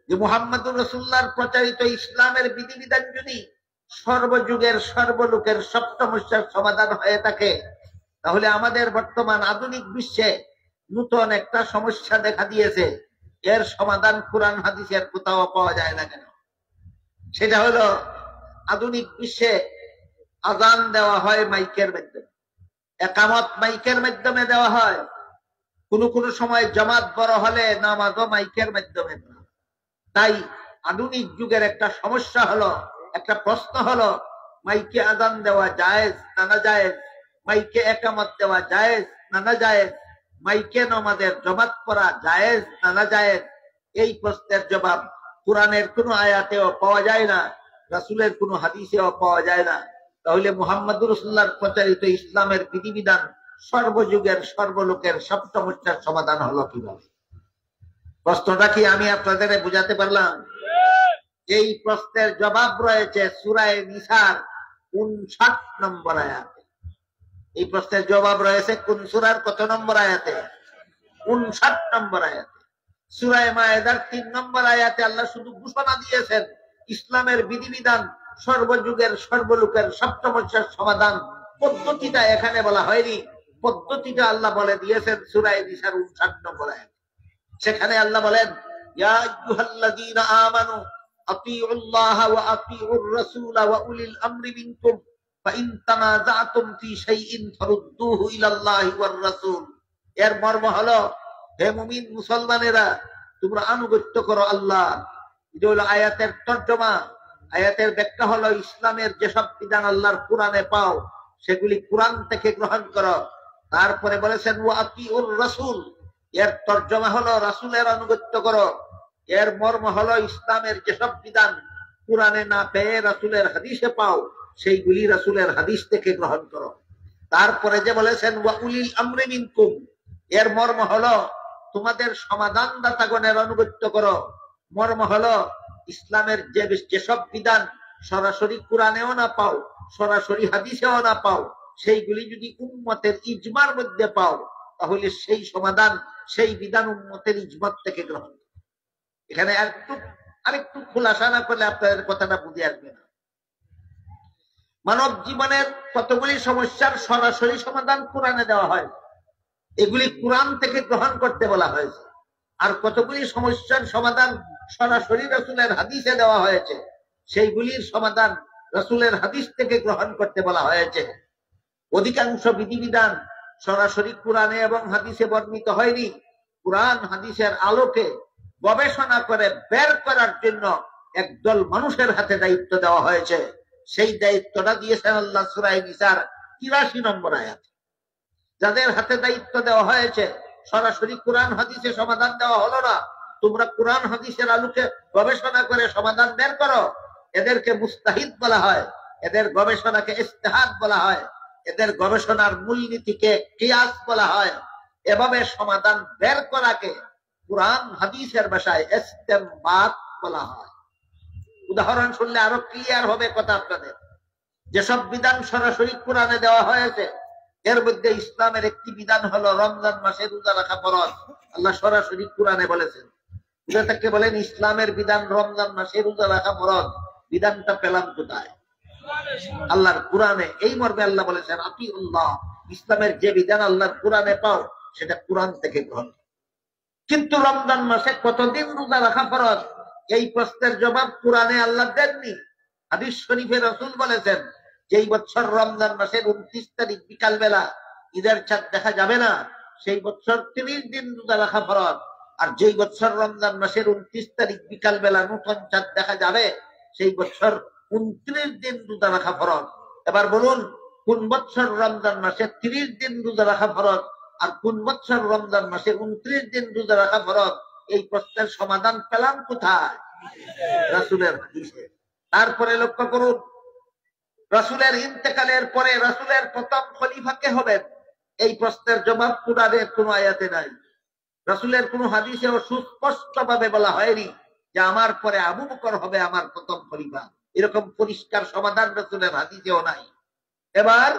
যে মুহাম্মদুর রাসূলুল্লাহর প্রচারিত ইসলামের বিধিবিধান যদি সর্বযুগের সর্বলোকের সব সমস্যার সমাধান হয়ে থাকে, তাহলে আমাদের বর্তমান আধুনিক বিশ্বে নতুন একটা সমস্যা দেখা দিয়েছে, এর সমাধান কোরআন হাদিসের কোথাও পাওয়া যায় না কেন? সেটা হলো আধুনিক বিশ্বে আযান দেওয়া হয় মাইকের মাধ্যমে, একামত মাইকের মাধ্যমে দেওয়া হয়, কোন কোন সময় জামাত বড় হলে নামাজও মাইকের মাধ্যমে। তাই আধুনিক যুগের একটা সমস্যা হলো, একটা প্রশ্ন হলো, মাইকে আযান দেওয়া জায়েজ না না জায়েজ? মাইকে একামত দেওয়া জায়েজ না না জায়েজ? মাইকে নামাজের জামাত পড়া জায়েজ না না জায়েজ? এই প্রশ্নের জবাব কোরআনের কোনো আয়াতেও পাওয়া যায় না, রাসূলের কোনো হাদিসেও পাওয়া যায় না। তাহলে মুহাম্মদুর রাসূলুল্লাহর প্রচারিত ইসলামের বিধিবিধান সর্বযুগের সর্বলোকের সব সমস্যার সমাধান হলো কিভাবে? প্রশ্নটা কি আমি আপনাদের বুঝাতে পারলাম? এই প্রশ্নের জবাব রয়েছে সূরা নিসার 59 নম্বর আয়াতে। এই প্রশ্নের জবাব রয়েছে কোন সূরার কত নম্বর আয়াতে? 59 নম্বর আয়াতে। সূরা মায়েদার 3 নম্বর আয়াতে আল্লাহ শুধু ঘোষণা দিয়েছেন ইসলামের বিধিবিধান সর্বযুগের সর্বলোকের সব সমস্যার সমাধান। পদ্ধতিটা এখানে বলা হয়নি, পদ্ধতিটা আল্লাহ বলে দিয়েছেন সূরা নিসার 59 নম্বর আয়াতে। সেখানে আল্লাহ বলেন, ইয়া আইয়ুহাল্লাযীনা আমানু আতিউল্লাহ ওয়া আতিউর রাসূল ওয়া উলিল আমরি মিনকুম ফাইন তানাযাতুম ফি শাইইন ফারুদ্দুহু ইলাল্লাহি ওয়ার রাসূল। এর মর্ম হলো, হে মুমিন মুসলমানেরা, তোমরা আনুগত্য করো আল্লাহ। এটা হলো আয়াতের তর্জমা। আয়াতের ব্যাখ্যা হলো, ইসলামের যেসব বিধান আল্লাহর কোরআনে পাও সেগুলি কোরআন থেকে গ্রহণ করো। তারপরে বলেছেন ওয়া আতিউর রাসূল, এর তর্জমা হলো রাসূলের আনুগত্য করো। এর মর্ম হলো, ইসলামের যেসব বিধান কোরআনে না পেয়ে রাসূলের হাদিসে পাও সেইগুলি রাসূলের হাদিস থেকে গ্রহণ করো। তারপরে যে বলেছেন ওয়া উলিল আমরি মিনকুম, এর মর্ম হলো তোমাদের সমাধানদাতাগণের আনুগত্য করো। মর্ম হলো, ইসলামের যেসব বিধান সরাসরি কোরআনেও না পাও, সরাসরি হাদিসেও না পাও, সেইগুলি যদি উম্মতের ইজমার মধ্যে পাও, তাহলে সেই সমাধান, সেই বিধান উম্মতের ইজমাত থেকে গ্রহণ। এখানে আরেকটু খোলাসা না করলে আপনাদের কথাটা বুঝে আসবে না। মানব জীবনের কতগুলি সমস্যার সরাসরি সমাধান কোরআনে দেওয়া হয়, এগুলি কোরআন থেকে গ্রহণ করতে বলা হয়েছে। আর কতগুলি সমস্যার সমাধান সরাসরি রাসূলের হাদিসে দেওয়া হয়েছে, সেইগুলির সমাধান রাসূলের হাদিস থেকে গ্রহণ করতে বলা হয়েছে। অধিকাংশ বিধিবিধান সরাসরি কোরআনে এবং হাদিসে বর্ণিত হয়নি, কোরআন হাদিসের আলোকে গবেষণা করে বের করার জন্য একদল মানুষের হাতে দায়িত্ব দেওয়া হয়েছে। সেই দায়িত্বটা দিয়েছেন আল্লাহ সূরা নিসার 83 নম্বর আয়াতে। যাদের হাতে দায়িত্ব দেওয়া হয়েছে, সরাসরি কোরআন হাদিসে সমাধান দেওয়া হলো না, তোমরা কোরআন হাদিসের আলোকে গবেষণা করে সমাধান বের করো, এদেরকে মুস্তাহিদ বলা হয়, এদের গবেষণাকে ইজতিহাদ বলা হয়, এদের গবেষণার মূলনীতিকে কিয়াস বলা হয়। এভাবে সমাধান বের করাকে কোরআন হাদিসের ভাষায় ইস্তেমবাত বলা হয়। উদাহরণ শুনলে আরো ক্লিয়ার হবে কথা আপনাদের। যেসব বিধান সরাসরি কোরআনে দেওয়া হয়েছে, এর মধ্যে ইসলামের একটি বিধান হলো রমজান মাসে রোজা রাখা ফরজ। আল্লাহ সরাসরি কোরআনে বলেছেন। বুঝে থাকলে বলেন, ইসলামের বিধান রমজান মাসে রোজা রাখা ফরজ, বিধানটা পেলাম কোথায়? আল্লাহর কোরআনে। এই মর্মে আল্লাহ বলেছেন আতিউল্লাহ, ইসলামের যে বিধান আল্লাহর কোরআনে পাও সেটা কোরআন থেকে গ্রহণ। কিন্তু রমজান মাসে কতদিন রোজা রাখা ফরজ, এই প্রশ্নের জবাব কোরআনে আল্লাহ দেননি। হাদিস শরীফে রাসূল বলেছেন, যেই বছর রমজান মাসের 29 তারিখ বিকাল বেলা ঈদের চাঁদ দেখা যাবে না, সেই বছর 30 দিন রোজা রাখা ফরজ। আর যেই বছর রমজান মাসের 29 তারিখ বিকাল বেলা নতুন চাঁদ দেখা যাবে, সেই বছর 29 দিন রোজা রাখা ফরজ। এবার বলুন, কোন বছর রমজান মাসে 30 দিন রোজা রাখা ফরজ আর কোন বছর রমজান মাসে 29 দিন রোজা রাখা ফরজ, এই প্রশ্নের সমাধান পেলাম কোথায়? রাসূলের হাদিসে। তারপরে লক্ষ্য করুন, রাসূলের ইন্তেকালের পরে রাসূলের প্রথম খলিফা কে হবেন, এই প্রশ্নের জবাব কুরআনের কোন আয়াতে নাই। রাসূলের কোন হাদিসেও সুস্পষ্ট ভাবে বলা হয়নি যে আমার পরে আবু বকর হবে আমার প্রথম খলিফা। এরকম পরিষ্কার সমাধান রাসূলের হাদিসেও নাই। এবার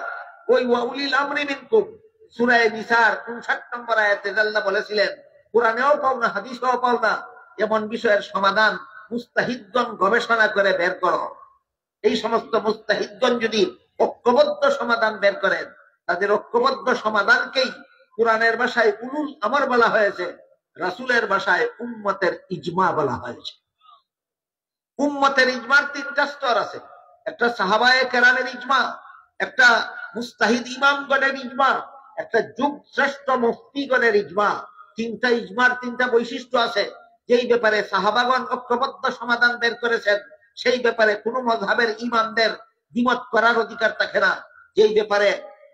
ওই ওয়াউলিল আমরি মিনকুম সূরা নিসার 59 নম্বর আয়াতে আল্লাহ বলেছিলেন, কুরআনেও পাও না হাদিসেও পাও না, এমন বিষয়ের সমাধান মুস্তাহিদগণ গবেষণা করে বের করো। এই সমস্ত মুস্তাহিদগণ যদি ঐক্যবদ্ধ সমাধান বের করেন, তাদের ঐক্যবদ্ধ সমাধানকেই কুরআনের ভাষায় উলুল আমর বলা হয়েছে, রাসূলের ভাষায় উম্মতের ইজমা বলা হয়েছে। উম্মতের ইজমার 3টা স্তর আছে, একটা সাহাবায়ে কেরামের ইজমা, একটা মুস্তাহিদ ইমামগণের ইজমা, একটা যুগ শ্রেষ্ঠ মুফতিগণের ইজমা। 3টা ইজমার 3টা বৈশিষ্ট্য আছে। যেই ব্যাপারে সাহাবাগণ ঐক্যবদ্ধ সমাধান বের করেছেন, সেই ব্যাপারে কোন মযহাবের ইমামদের দ্বিমত করার অধিকার থাকে না। যেই ব্যাপারে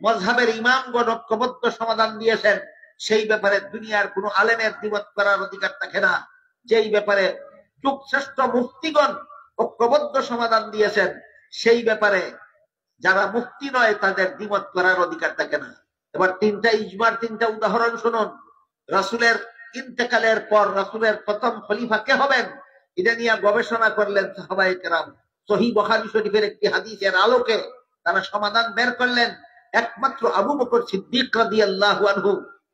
মযহাবের ইমামগণ ঐক্যবদ্ধ সমাধান দিয়েছেন, সেই ব্যাপারে দুনিয়ার কোন আলেমের দ্বিমত করার অধিকার থাকে না। যেই ব্যাপারে যুগ শ্রেষ্ঠ মুফতিগণ ঐক্যবদ্ধ সমাধান দিয়েছেন, সেই ব্যাপারে যারা মুফতি নয় তাদের দ্বিমত করার অধিকার থাকে না। এবার 3টা ইজমার 3টা উদাহরণ শুনুন। রাসূলের ইন্তেকালের পর রাসূলের প্রথম খলিফা কে হবেন, এটা নিয়ে গবেষণা করলেন সাহাবায়ে কেরাম। সহিহ বুখারী শরীফের একটি হাদিসের আলোকে তারা সমাধান বের করলেন, একমাত্র আবু বকর সিদ্দিক রাদিয়াল্লাহু আনহু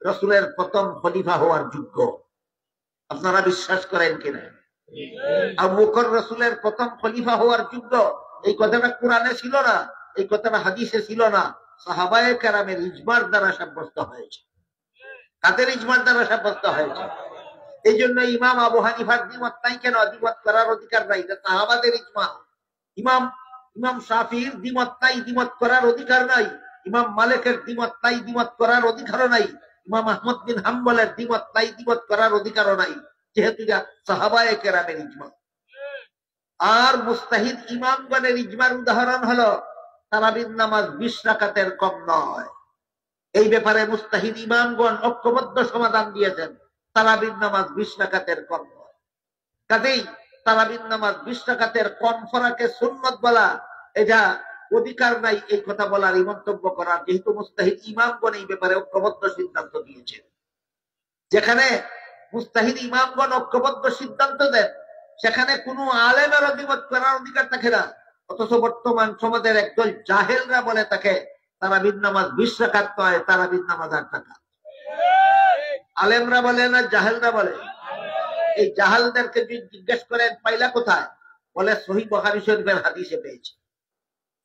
রাসূলের প্রথম খলিফা হওয়ার যোগ্য। আপনারা বিশ্বাস করেন কিনা? আবু বকর রাসূলের প্রথম খলিফা হওয়ার যোগ্য। এই কথাটা কোরআনে ছিল না, এই কথাটা হাদিসে ছিল না, সাহাবায়ে কেরামের ইজমার দ্বারা সাব্যস্ত হয়েছে। কাদের ইজমার দ্বারা সাব্যস্ত হয়েছে? এই জন্য ইমাম আবু হানিফার দ্বিমত নাই কেন? দ্বিমত করার অধিকার নাই, এটা সাহাবাদের ইজমা। ইমাম শাফিঈর দ্বিমত নাই, দ্বিমত করার অধিকার নাই। ইমাম মালিকের দ্বিমত নাই, দ্বিমত করার অধিকারও নাই। ইমাম আহমদ বিন হাম্বলের দ্বিমত নাই, দ্বিমত করার অধিকারও নাই, যেহেতু এটা সাহাবায়ে কেরামের ইজমা। আর মুস্তাহিদ ইমামগণের ইজমার উদাহরণ হলো তারাবির নামাজ 20 রাকাতের কম নয়। এই ব্যাপারে মুস্তাহিদ ইমামগণ ঐক্যবদ্ধ সমাধান দিয়েছেন, তারাবির নামাজ 20 রাকাতের কম নয়। কাজেই তারাবির নামাজ 20 রাকাতের কম ফরাকে সুন্নত বলা, এটা অধিকার নাই এই কথা বলার, এই মন্তব্য করার, যেহেতু মুস্তাহিদ ইমামগণ এই ব্যাপারে ঐক্যবদ্ধ সিদ্ধান্ত দিয়েছেন। যেখানে মুস্তাহিদ ইমামগণ ঐক্যবদ্ধ সিদ্ধান্ত দেন, সেখানে কোনো আলেমের দ্বিমত করার অধিকার থাকে না। অথচ বর্তমান সমাজের একদল জাহেলরা বলে তাকে তারাবির নামাজ 20 রাকাত নয়, তারাবির নামাজ 8 রাকাত। আলেমরা বলে না, জাহেলরা বলে। এই জাহেলদেরকে জিজ্ঞেস করেন পাইলা কোথায়, বলে সহিহ বুখারী শরীফের হাদিসে পেয়েছে।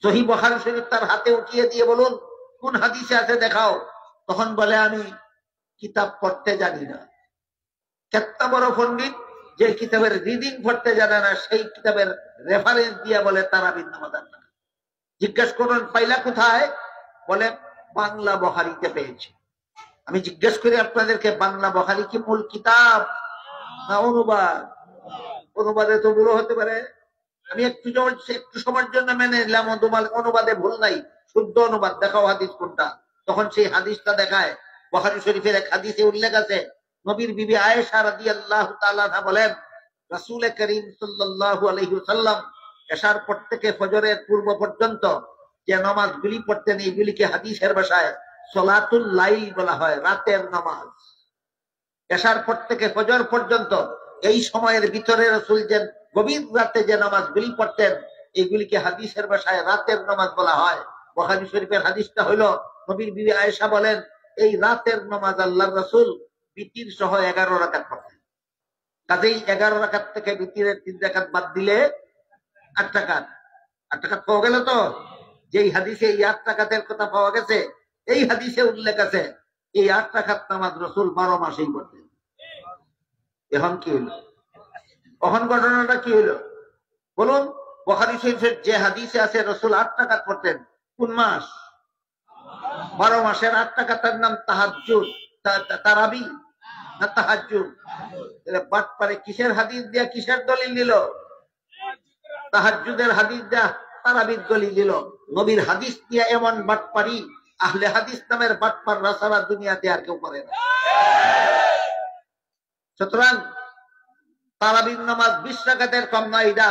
সহিহ বুখারী শরীফ তার হাতে উঠিয়ে দিয়ে বলুন কোন হাদিসে আছে দেখাও। তখন বলে আমি কিতাব পড়তে জানি না। কত বড় পণ্ডিত, যে কিতাবের রিডিং পড়তে জানে না, সেই কিতাবের রেফারেন্স দিয়ে বলে তারাবির নামাজ 8 রাকাত। জিজ্ঞেস করুন পাইলা কোথায়, বলে বাংলা বুখারীতে পেয়েছে। আমি জিজ্ঞেস করি আপনাদেরকে, বাংলা বুখারী কি মূল কিতাব না অনুবাদ? অনুবাদে তো ভুল হতে পারে। আমি একটু সময়ের জন্য মেনে নিলাম অনুবাদে ভুল নাই, শুদ্ধ অনুবাদ, দেখাও হাদিস কোনটা। তখন সেই হাদিসটা দেখায়। বুখারী শরীফের এক হাদিসে উল্লেখ আছে, নবীর বিবি আয়েশা রাদিয়াল্লাহু তাআলা আনহা বলেন, রাসূল করিম সাল্লাল্লাহু আলাইহি ওয়াসাল্লাম এশার পর থেকে ফজরের পূর্ব পর্যন্ত যে নামাজগুলি পড়তেন, এইগুলিকে হাদিসের ভাষায় সলাতুল লাইল বলা হয়, রাতের নামাজ। এশার পর থেকে ফজর পর্যন্ত এই সময়ের ভিতরে রাসূল যে গভীর রাতে যে নামাজগুলি পড়তেন, এইগুলিকে হাদিসের ভাষায় রাতের নামাজ বলা হয়। বুখারী শরীফের হাদিসটা হইল, নবীর বিবি আয়েশা বলেন, এই রাতের নামাজ আল্লাহর রাসূল বিতির সহ 11 রাকাত পড়তেন। কাজেই 11 রাকাত থেকে বিতিরের 3 রাকাত বাদ দিলে 8 রাকাত। 8 রাকাত পাওয়া গেল তো। যেই হাদিসে এই 8 রাকাতের কথা পাওয়া গেছে, এই হাদিসে উল্লেখ আছে এই 8 রাকাত নামাজ রাসূল 12 মাসেই পড়তেন। এখন কি হইল? এখন ঘটনাটা কি হইল বলুন? বুখারী শরীফের যে হাদিসে আছে রাসূল 8 রাকাত পড়তেন, কোন মাস? 12 মাসের 8 রাকাতের নাম তাহাজ্জুদ, তারাবি না তাহাজ্জুদ? বাট পারে কিসের হাদিস দিয়া কিসের দলিল দিল? তাহাজ্জুদের হাদিস দিয়া তারাবির দলিল দিল। নবীর হাদিস নিয়ে এমন বাটপারি আহলে হাদিস নামের বাটপাররা সারা দুনিয়াতে আর কেউ করে না। সুতরাং তারাবির নামাজ 20 রাকাতের কম নয়, এটা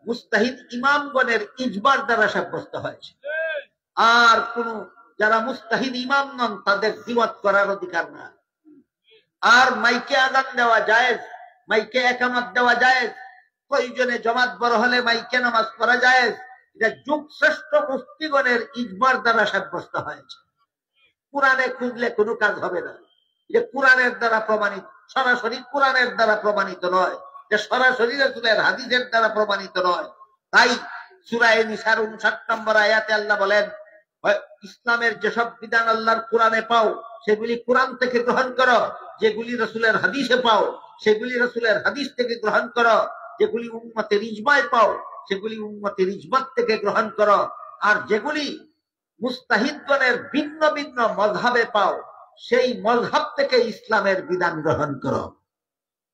মুস্তাহিদ ইমামগণের ইজমার দ্বারা সাব্যস্ত হয়েছে। আর কোন যারা মুস্তাহিদ ইমাম নন তাদের দ্বিমত করার অধিকার না। আর মাইকে আযান দেওয়া জায়েজ, মাইকে একামত দেওয়া জায়েজ, প্রয়োজনে জমাত বড় হলে মাইকে নামাজ পড়া জায়েজ। এটা যুগ শ্রেষ্ঠ মুফতিগণের ইজমার দ্বারা সাব্যস্ত হয়েছে। কোরআনে খুঁজলে কোনো কাজ হবে না। যে কোরআনের দ্বারা প্রমাণিত, সরাসরি কোরআনের দ্বারা প্রমাণিত নয়, যে সরাসরি রাসূলের হাদিসের দ্বারা প্রমাণিত নয়। তাই সূরা নিসার 59 নম্বর আয়াতে আল্লাহ বলেন, ইসলামের যেসব বিধান আল্লাহর কোরআনে পাও সেগুলি কোরআন থেকে গ্রহণ করো, যেগুলি রাসূলের হাদিসে পাও সেগুলি রাসূলের হাদিস থেকে গ্রহণ করো, যেগুলি উম্মতের ইজমায় পাও সেগুলি উম্মতের ইজমাত থেকে গ্রহণ করো, আর যেগুলি মুস্তাহিদগণের ভিন্ন ভিন্ন মযহাবে পাও সেই মযহাব থেকে ইসলামের বিধান গ্রহণ করো।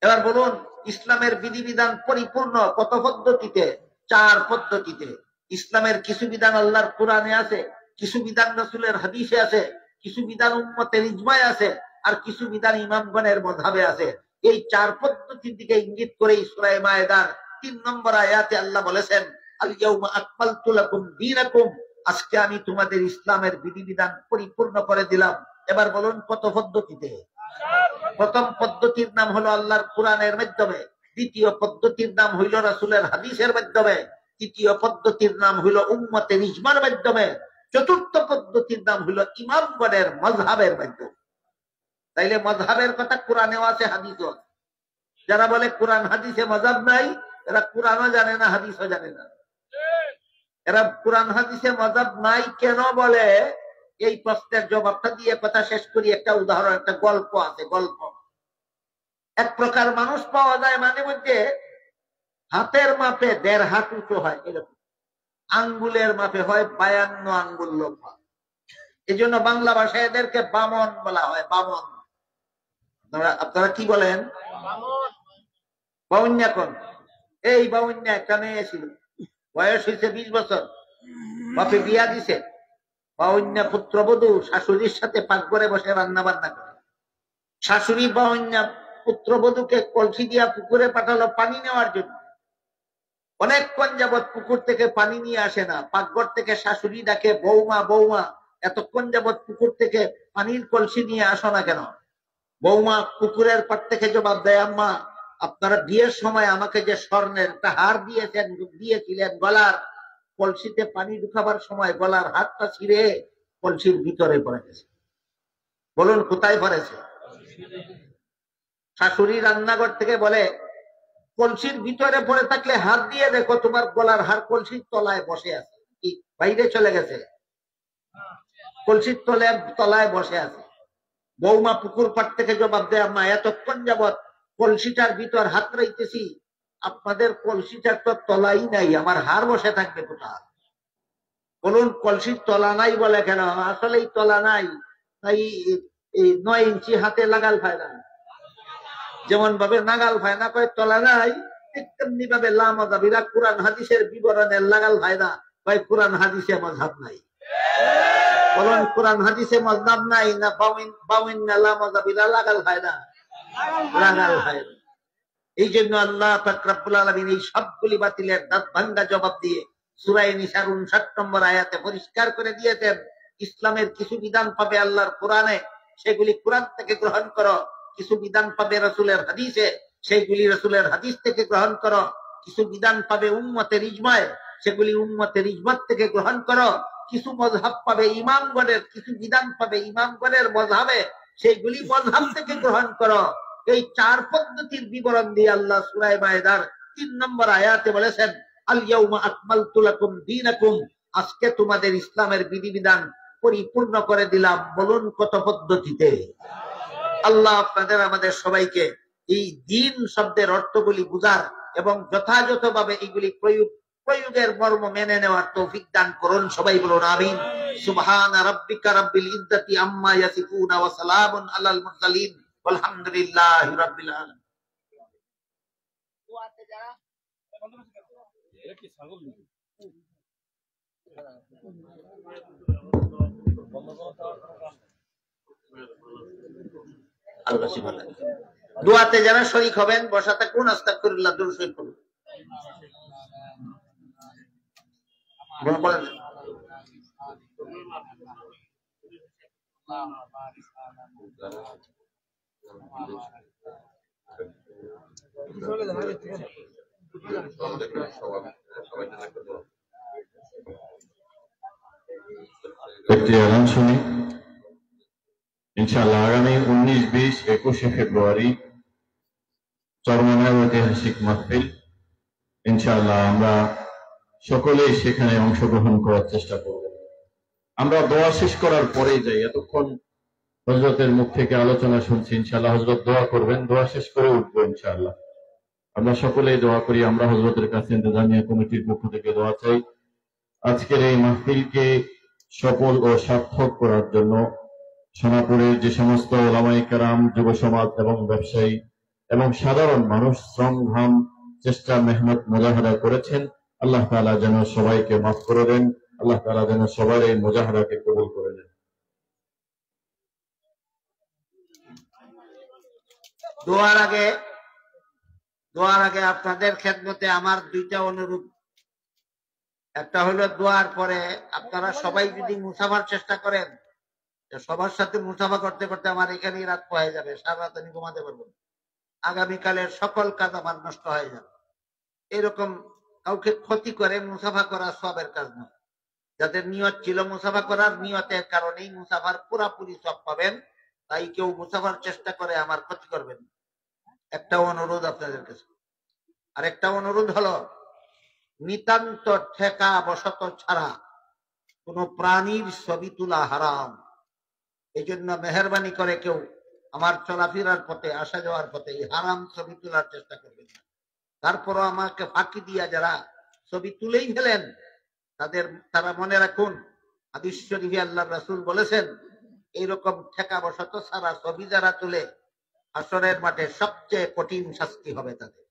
এবার বলুন, ইসলামের বিধিবিধান পরিপূর্ণ কত পদ্ধতিতে? 4 পদ্ধতিতে। ইসলামের কিছু বিধান আল্লাহর কোরআনে আছে, কিছু বিধান রাসূলের হাদিসে আছে, কিছু বিধান উম্মতের ইজমায় আছে, আর কিছু বিধান ইমামগণের মযহাবে আছে। এই 4 পদ্ধতির দিকে ইঙ্গিত করে সূরা মায়েদার 3 নম্বর আয়াতে আল্লাহ বলেছেন, আল ইয়াউমা আকমালতু লাকুম দীনাকুম, আজকে আমি তোমাদের ইসলামের বিধিবিধান পরিপূর্ণ করে দিলাম। এবার বলুন কত পদ্ধতিতে? প্রথম পদ্ধতির নাম হলো আল্লাহর কোরআনের মাধ্যমে, দ্বিতীয় পদ্ধতির নাম হইল রাসূলের হাদিসের মাধ্যমে, তৃতীয় পদ্ধতির নাম হইল উম্মতের ইজমার মাধ্যমে, চতুর্থ পদ্ধতির নাম হইল ইমামগণের মযহাবের মাধ্যমে। তাইলে মযহাবের কথা কোরআনেও আছে, হাদিসও আছে। যারা বলে কোরআন হাদিসে মযহাব নাই, এরা কোরআনও জানে না, হাদিসও জানে না। এরা কোরআন হাদিসে মযহাব নাই কেন বলে, এই প্রশ্নের জবাবটা দিয়ে কথা শেষ করি। একটা উদাহরণ, একটা গল্প আছে। গল্প, এক প্রকার মানুষ পাওয়া যায় মাঝে মধ্যে হাতের মাপে 1.5 হাত উঁচু হয়, এরকম আঙ্গুলের মাপে হয় 52 আঙ্গুল লম্বা। এই জন্য বাংলা ভাষায় এদেরকে বামন বলা হয়। বামন, আপনারা কি বলেন? বাউন্যা। কোন এই বাউন্যা একটা মেয়ে ছিল, বয়স হয়েছে 20 বছর, বাপে বিয়া দিছে। বাউন্যা পুত্রবধূ শাশুড়ির সাথে পাকঘরে বসে রান্না বান্না করে। শাশুড়ি বাউন্যা পুত্রবধূকে কলসি দিয়া পুকুরে পাঠালো পানি নেওয়ার জন্য। অনেকক্ষণ যাবৎ পুকুর থেকে পানি নিয়ে আসে না। পাকঘর থেকে শাশুড়ি ডাকে, বৌমা বৌমা, এতক্ষণ যাবৎ পুকুর থেকে পানির কলসি নিয়ে আসো না কেন? বৌমা পুকুরের পার থেকে জবাব দেয়, আম্মা আপনারা বিয়ের সময় আমাকে যে স্বর্ণের একটা হার দিয়েছিলেন গলার, কলসিতে পানি ঢুকাবার সময় গলার হারটা ছিঁড়ে কলসির ভিতরে পড়ে গেছে। বলুন কোথায় পড়েছে? শাশুড়ি রান্নাঘর থেকে বলে, কলসির ভিতরে পড়ে থাকলে হাত দিয়ে দেখো, তোমার গলার হার কলসির তলায় বসে আছে। কি বাইরে চলে গেছে? কলসির তলায় বসে আছে। বৌমা পুকুর পাড় থেকে জবাব দেয়, আম্মা এতক্ষণ যাবৎ কলসিটার ভিতর হাত রাইতেছি, আপনাদের কলসিটার তো তলাই নাই, আমার হার বসে থাকবে কোথায়? বলুন কলসির তলা নাই বলে কেন? আসলেই তলা নাই, তাই এই 9 ইঞ্চি হাতে লাগাল পায় না। যেমন ভাবে নাগাল ভাই না কয় তলা নাই, তেমনি ভাবে লামাযাবিরা কোরআন হাদিসের বিবরণের লাগাল ভাই না কয় কোরআন হাদিসে মযহাব নাই। বলুন কোরআন হাদিসে মযহাব নাই না বাউন্না লামাযাবিরা লাগাল ভাই না? লাগাল ভাই। এই জন্য আল্লাহ পাক রব্বুল আলামিন এই সবগুলি বাতিলের দাঁত ভাঙ্গা জবাব দিয়ে সূরা নিসার 59 নম্বর আয়াতে পরিষ্কার করে দিয়েছেন, ইসলামের কিছু বিধান পাবে আল্লাহর কোরআনে, সেগুলি কোরআন থেকে গ্রহণ করো। কিছু বিধান পাবে রাসূলের হাদিসে, সেগুলি রাসূলের হাদিস থেকে গ্রহণ করো। কিছু বিধান পাবে উম্মতের ইজমায়, সেগুলি উম্মতের ইজমাত থেকে গ্রহণ করো। কিছু মযহাব পাবে ইমামগণের, কিছু বিধান পাবে ইমামগণের মযহাবে, সেগুলি মযহাব থেকে গ্রহণ করো। এই 4 পদ্ধতির বিবরণ দিয়ে আল্লাহ সূরা মায়েদার 3 নম্বর আয়াতে বলেছেন, আল ইয়াউমা আকমালতু লাকুম দীনাকুম, আজকে তোমাদের ইসলামের বিধিবিধান পরিপূর্ণ করে দিলাম। বলুন কত পদ্ধতিতে? আল্লাহ আপনাদের আমাদের সবাইকে এই দ্বীন শব্দের অর্থগুলি বুঝার এবং যথাযথভাবে এগুলি প্রয়োগের মর্ম মেনে নেওয়ার তৌফিক দান করুন। সবাই বলুন আমিন। সুবহান রাব্বিকা রাব্বিল ইজ্জাতি আম্মা ইয়াসিফুন ওয়া সালামুন আলাল মুরসালিন আলহামদুলিল্লাহি রাব্বিল আলামিন। আর বেশি বলেন। দোয়াতে যারা শরীক হবেন বসা থাকুন, আস্তাগফিরুল্লাহ দুরূদ শরীফ পড়ুন। বলেন। একটি আগাম শুনি। ইনশাআল্লাহ আগামী 19, 20, 21 ফেব্রুয়ারি চরমনায় ঐতিহাসিক মাহফিল। ইনশাআল্লাহ আমরা সকলেই সেখানে অংশগ্রহণ করার চেষ্টা করব। আমরা দোয়া শেষ করার পরেই যাই। এতক্ষণ হযরতের মুখ থেকে আলোচনা শুনছি, ইনশাআল্লাহ হযরত দোয়া করবেন, দোয়া শেষ করে উঠবো ইনশাআল্লাহ। আমরা সকলেই দোয়া করি। আমরা হযরতের কাছে ইন্তেজামিয়া কমিটির পক্ষ থেকে দোয়া চাই আজকের এই মাহফিলকে সফল ও সার্থক করার জন্য। সোনাপুরের যে সমস্ত ওলামায়ে কেরাম, যুব সমাজ এবং ব্যবসায়ী এবং সাধারণ মানুষ শ্রম ঘাম চেষ্টা মেহনত মুজাহাদা করেছেন, আল্লাহ তাআলা যেন সবাইকে মাফ করে দেন। আল্লাহ তাআলা যেন সবার এই মুজাহাদাকে কবুল করে নেন। দোয়ার আগে আপনাদের খেদমতে আমার দুইটা অনুরোধ। একটা হলো দোয়ার পরে আপনারা সবাই যদি মুসাফার চেষ্টা করেন, সবার সাথে মুসাফা করতে করতে আমার এখানেই রাত হয়ে যাবে, সারা রাত আমি ঘুমাতে পারবো না। আগামীকালের সকল কাজ আমার নষ্ট হয়ে যাবে। এরকম কাউকে ক্ষতি করে মুসাফা করা সবের কাজ নয়। যাদের নিয়ত ছিল মুসাফা করার, নিয়তের কারণেই মুসাফার পুরাপুরি সব পাবেন। তাই কেউ মুসাফার চেষ্টা করে আমার ক্ষতি করবেন। একটা অনুরোধ আপনাদের কাছে। আর একটা অনুরোধ হলো, নিতান্ত ঠেকা বশত ছাড়া কোন প্রাণীর ছবি তোলা হারাম। এই জন্য মেহরবানি করে কেউ আমার চলাফেরার পথে, আসা যাওয়ার পথে এই হারাম ছবি তোলার চেষ্টা করবেন না। তারপরও আমাকে ফাঁকি দিয়া যারা ছবি তুলেই ফেলেন, তারা মনে রাখুন, হাদিস শরীফে আল্লাহর রাসূল বলেছেন, এইরকম ঠেকা বশত ছাড়া ছবি যারা তুলে হাসরের মাঠে সবচেয়ে কঠিন শাস্তি হবে তাদের।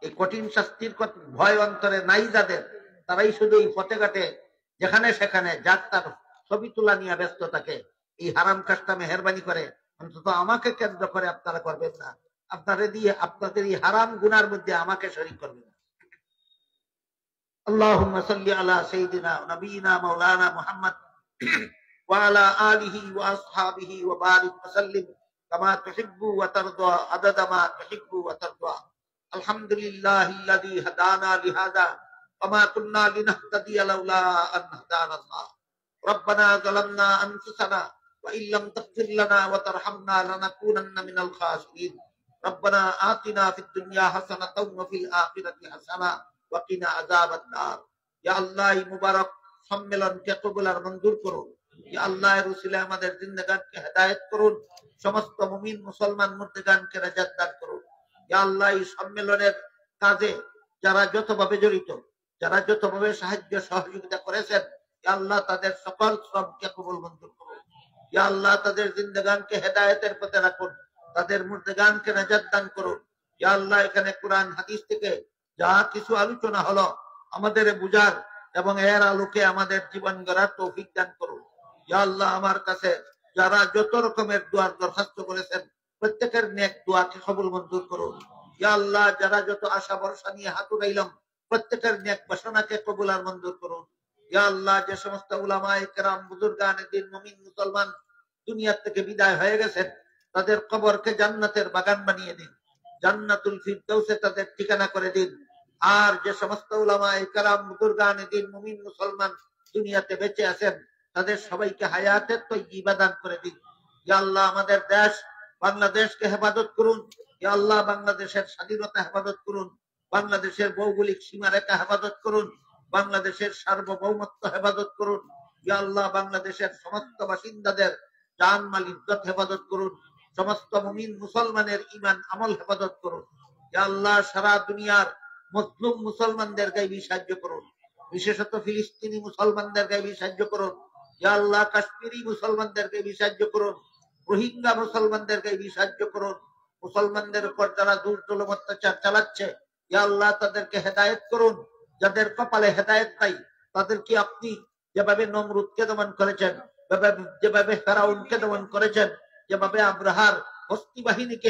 এই কঠিন শাস্তির ভয় অন্তরে নাই যাদের, তারাই শুধু এই পথে ঘাটে যেখানে সেখানে যার তার ছবি তোলা নিয়ে ব্যস্ত থাকে। এই হারাম কাজটা মেহরবানি করে অন্তত আমাকে কেন্দ্র করে আপনারা করবেন না। আপনাদের এই হারাম গুনার মধ্যে আমাকে শরীক করবেন না। আল্লাহুম্মা সাল্লি আলা সাইয়্যিদিনা ওয়া নাবিয়িনা মাওলানা মুহাম্মদ ওয়া আলা আলিহি ওয়া আসহাবিহি ওয়া বারিক ওয়া সাল্লিম কামা তুহিব্বু ওয়া তারদা আদাদা মা তুহিব্বু ওয়া তারদা। আলহামদুলিল্লাহিল্লাযী হাদানা লিহাযা ওয়া মা কুন্না লিনাহতাদিয়া লাউলা আন হাদানাল্লাহ। রব্বানা যালামনা আনফুসানা ওয়া ইল্লাম তাগফির লানা ওয়া তারহামনা লানাকুনান্না মিনাল খাসিরিন। রব্বানা আতিনা ফিদ দুনিয়া হাসানাতাও ওয়া ফিল আখিরাতি হাসানা ওয়া কিনা আযাবান নার। ইয়া আল্লাহ, এই মুবারক সম্মেলনকে কবুল আর মঞ্জুর করুন। ইয়া আল্লাহ, এর উসিলায় আমাদের জিন্দেগানকে হেদায়েত করুন। সমস্ত মুমিন মুসলমান মুর্দেগানকে নাজাত দান করুন। ইয়া আল্লাহ, এই সম্মেলনের কাজে যারা যতভাবে জড়িত, যারা যতভাবে সাহায্য সহযোগিতা করেছেন, ইয়া আল্লাহ তাদের সকল শ্রমকে কবুল মঞ্জুর করুন। ইয়া আল্লাহ, তাদের জিন্দেগানকে হেদায়েতের পথে রাখুন, তাদের মুর্দেগানকে নাজাত দান করুন। ইয়া আল্লাহ, এখানে কোরআন হাদিস থেকে যা কিছু আলোচনা হলো আমাদের বুঝার এবং এর আলোকে আমাদের জীবন গড়ার তৌফিক দান করুন। ইয়া আল্লাহ, আমার কাছে যারা যত রকমের দোয়ার দরখাস্ত করেছেন প্রত্যেকের নেক দোয়াকে কবুল মঞ্জুর করুন। ইয়া আল্লাহ, যারা যত আশা ভরসা নিয়ে হাত উঠাইলাম প্রত্যেকের নেক বাসনাকে কবুল আর মঞ্জুর করুন। ইয়া আল্লাহ, যে সমস্ত উলামায়ে কেরাম, বুজুর্গানে দ্বীন, মুমিন মুসলমান দুনিয়া থেকে বিদায় হয়ে গেছেন, তাদের কবরকে জান্নাতের বাগান বানিয়ে দিন, জান্নাতুল ফিরদাউসে তাদের ঠিকানা করে দিন। আর যে সমস্ত উলামায়ে কেরাম, বুজুর্গানে দ্বীন, মুমিন মুসলমান দুনিয়াতে বেঁচে আছেন, তাদের সবাইকে হায়াতের তাইয়্যিবা দান করে দিন। ইয়া আল্লাহ, আমাদের দেশ বাংলাদেশকে হেফাজত করুন। ইয়া আল্লাহ, বাংলাদেশের স্বাধীনতা হেফাজত করুন, বাংলাদেশের ভৌগোলিক সীমারেখা হেফাজত করুন, বাংলাদেশের সার্বভৌমত্ব হেফাজত করুন। ইয়া আল্লাহ, বাংলাদেশের সমস্ত বাসিন্দাদের জান মাল ইজ্জত হেফাজত করুন, সমস্ত মুমিন মুসলমানের ঈমান আমল হেফাজত করুন। ইয়া আল্লাহ, সারা দুনিয়ার মুসলিম মুসলমানদের গায়বী সাহায্য করুন, বিশেষত ফিলিস্তিনি মুসলমানদের গায়বী সাহায্য করুন। ইয়া আল্লাহ, কাশ্মীরি মুসলমানদের গায়বী সাহায্য করুন, রোহিঙ্গা মুসলমানদের গায়বী সাহায্য করুন। মুসলমানদের উপর যারা জুলুম অত্যাচার চালাচ্ছে, ইয়া আল্লাহ তাদেরকে হেদায়েত করুন। যাদের কপালে হেদায়েত নাই তাদেরকে আপনি যেভাবে নমরুদকে দমন করেছেন, যেভাবে ফেরাউনকে দমন করেছেন, যেভাবে আব্রাহার হস্তি বাহিনীকে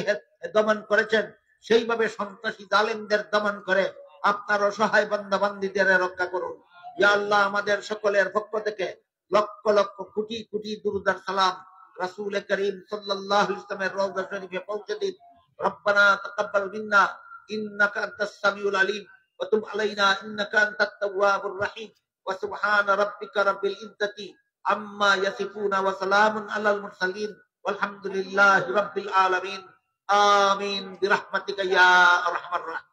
দমন করেছেন, সেইভাবে সন্ত্রাসী জালেমদের দমন করে আপনার অসহায় বান্দা বান্দীদের রক্ষা করুন। ইয়া আল্লাহ, আমাদের সকলের পক্ষ থেকে লক্ষ লক্ষ কোটি কোটি দুরূদ আর সালাম রাসূল করিম সাল্লাল্লাহু আলাইহি ওয়াসাল্লামের রওজা শরীফে পৌঁছে দিন। রব্বানা তাকাব্বাল মিন্না ইন্নাকা আনতাস সামিউল আলিম ওয়া তুব আলাইনা ইন্নাকা আনতাত তাওয়াবুর রহিম ওয়া সুবহানা রাব্বিকা রাব্বিল ইজ্জাতি আম্মা ইয়াসিফুনা ওয়া সালামুন আলাল মুরসালিন ওয়ালহামদুলিল্লাহি রাব্বিল আলামিন। আমিন বিরহমাতিকা ইয়া আরহামার রাহিমিন।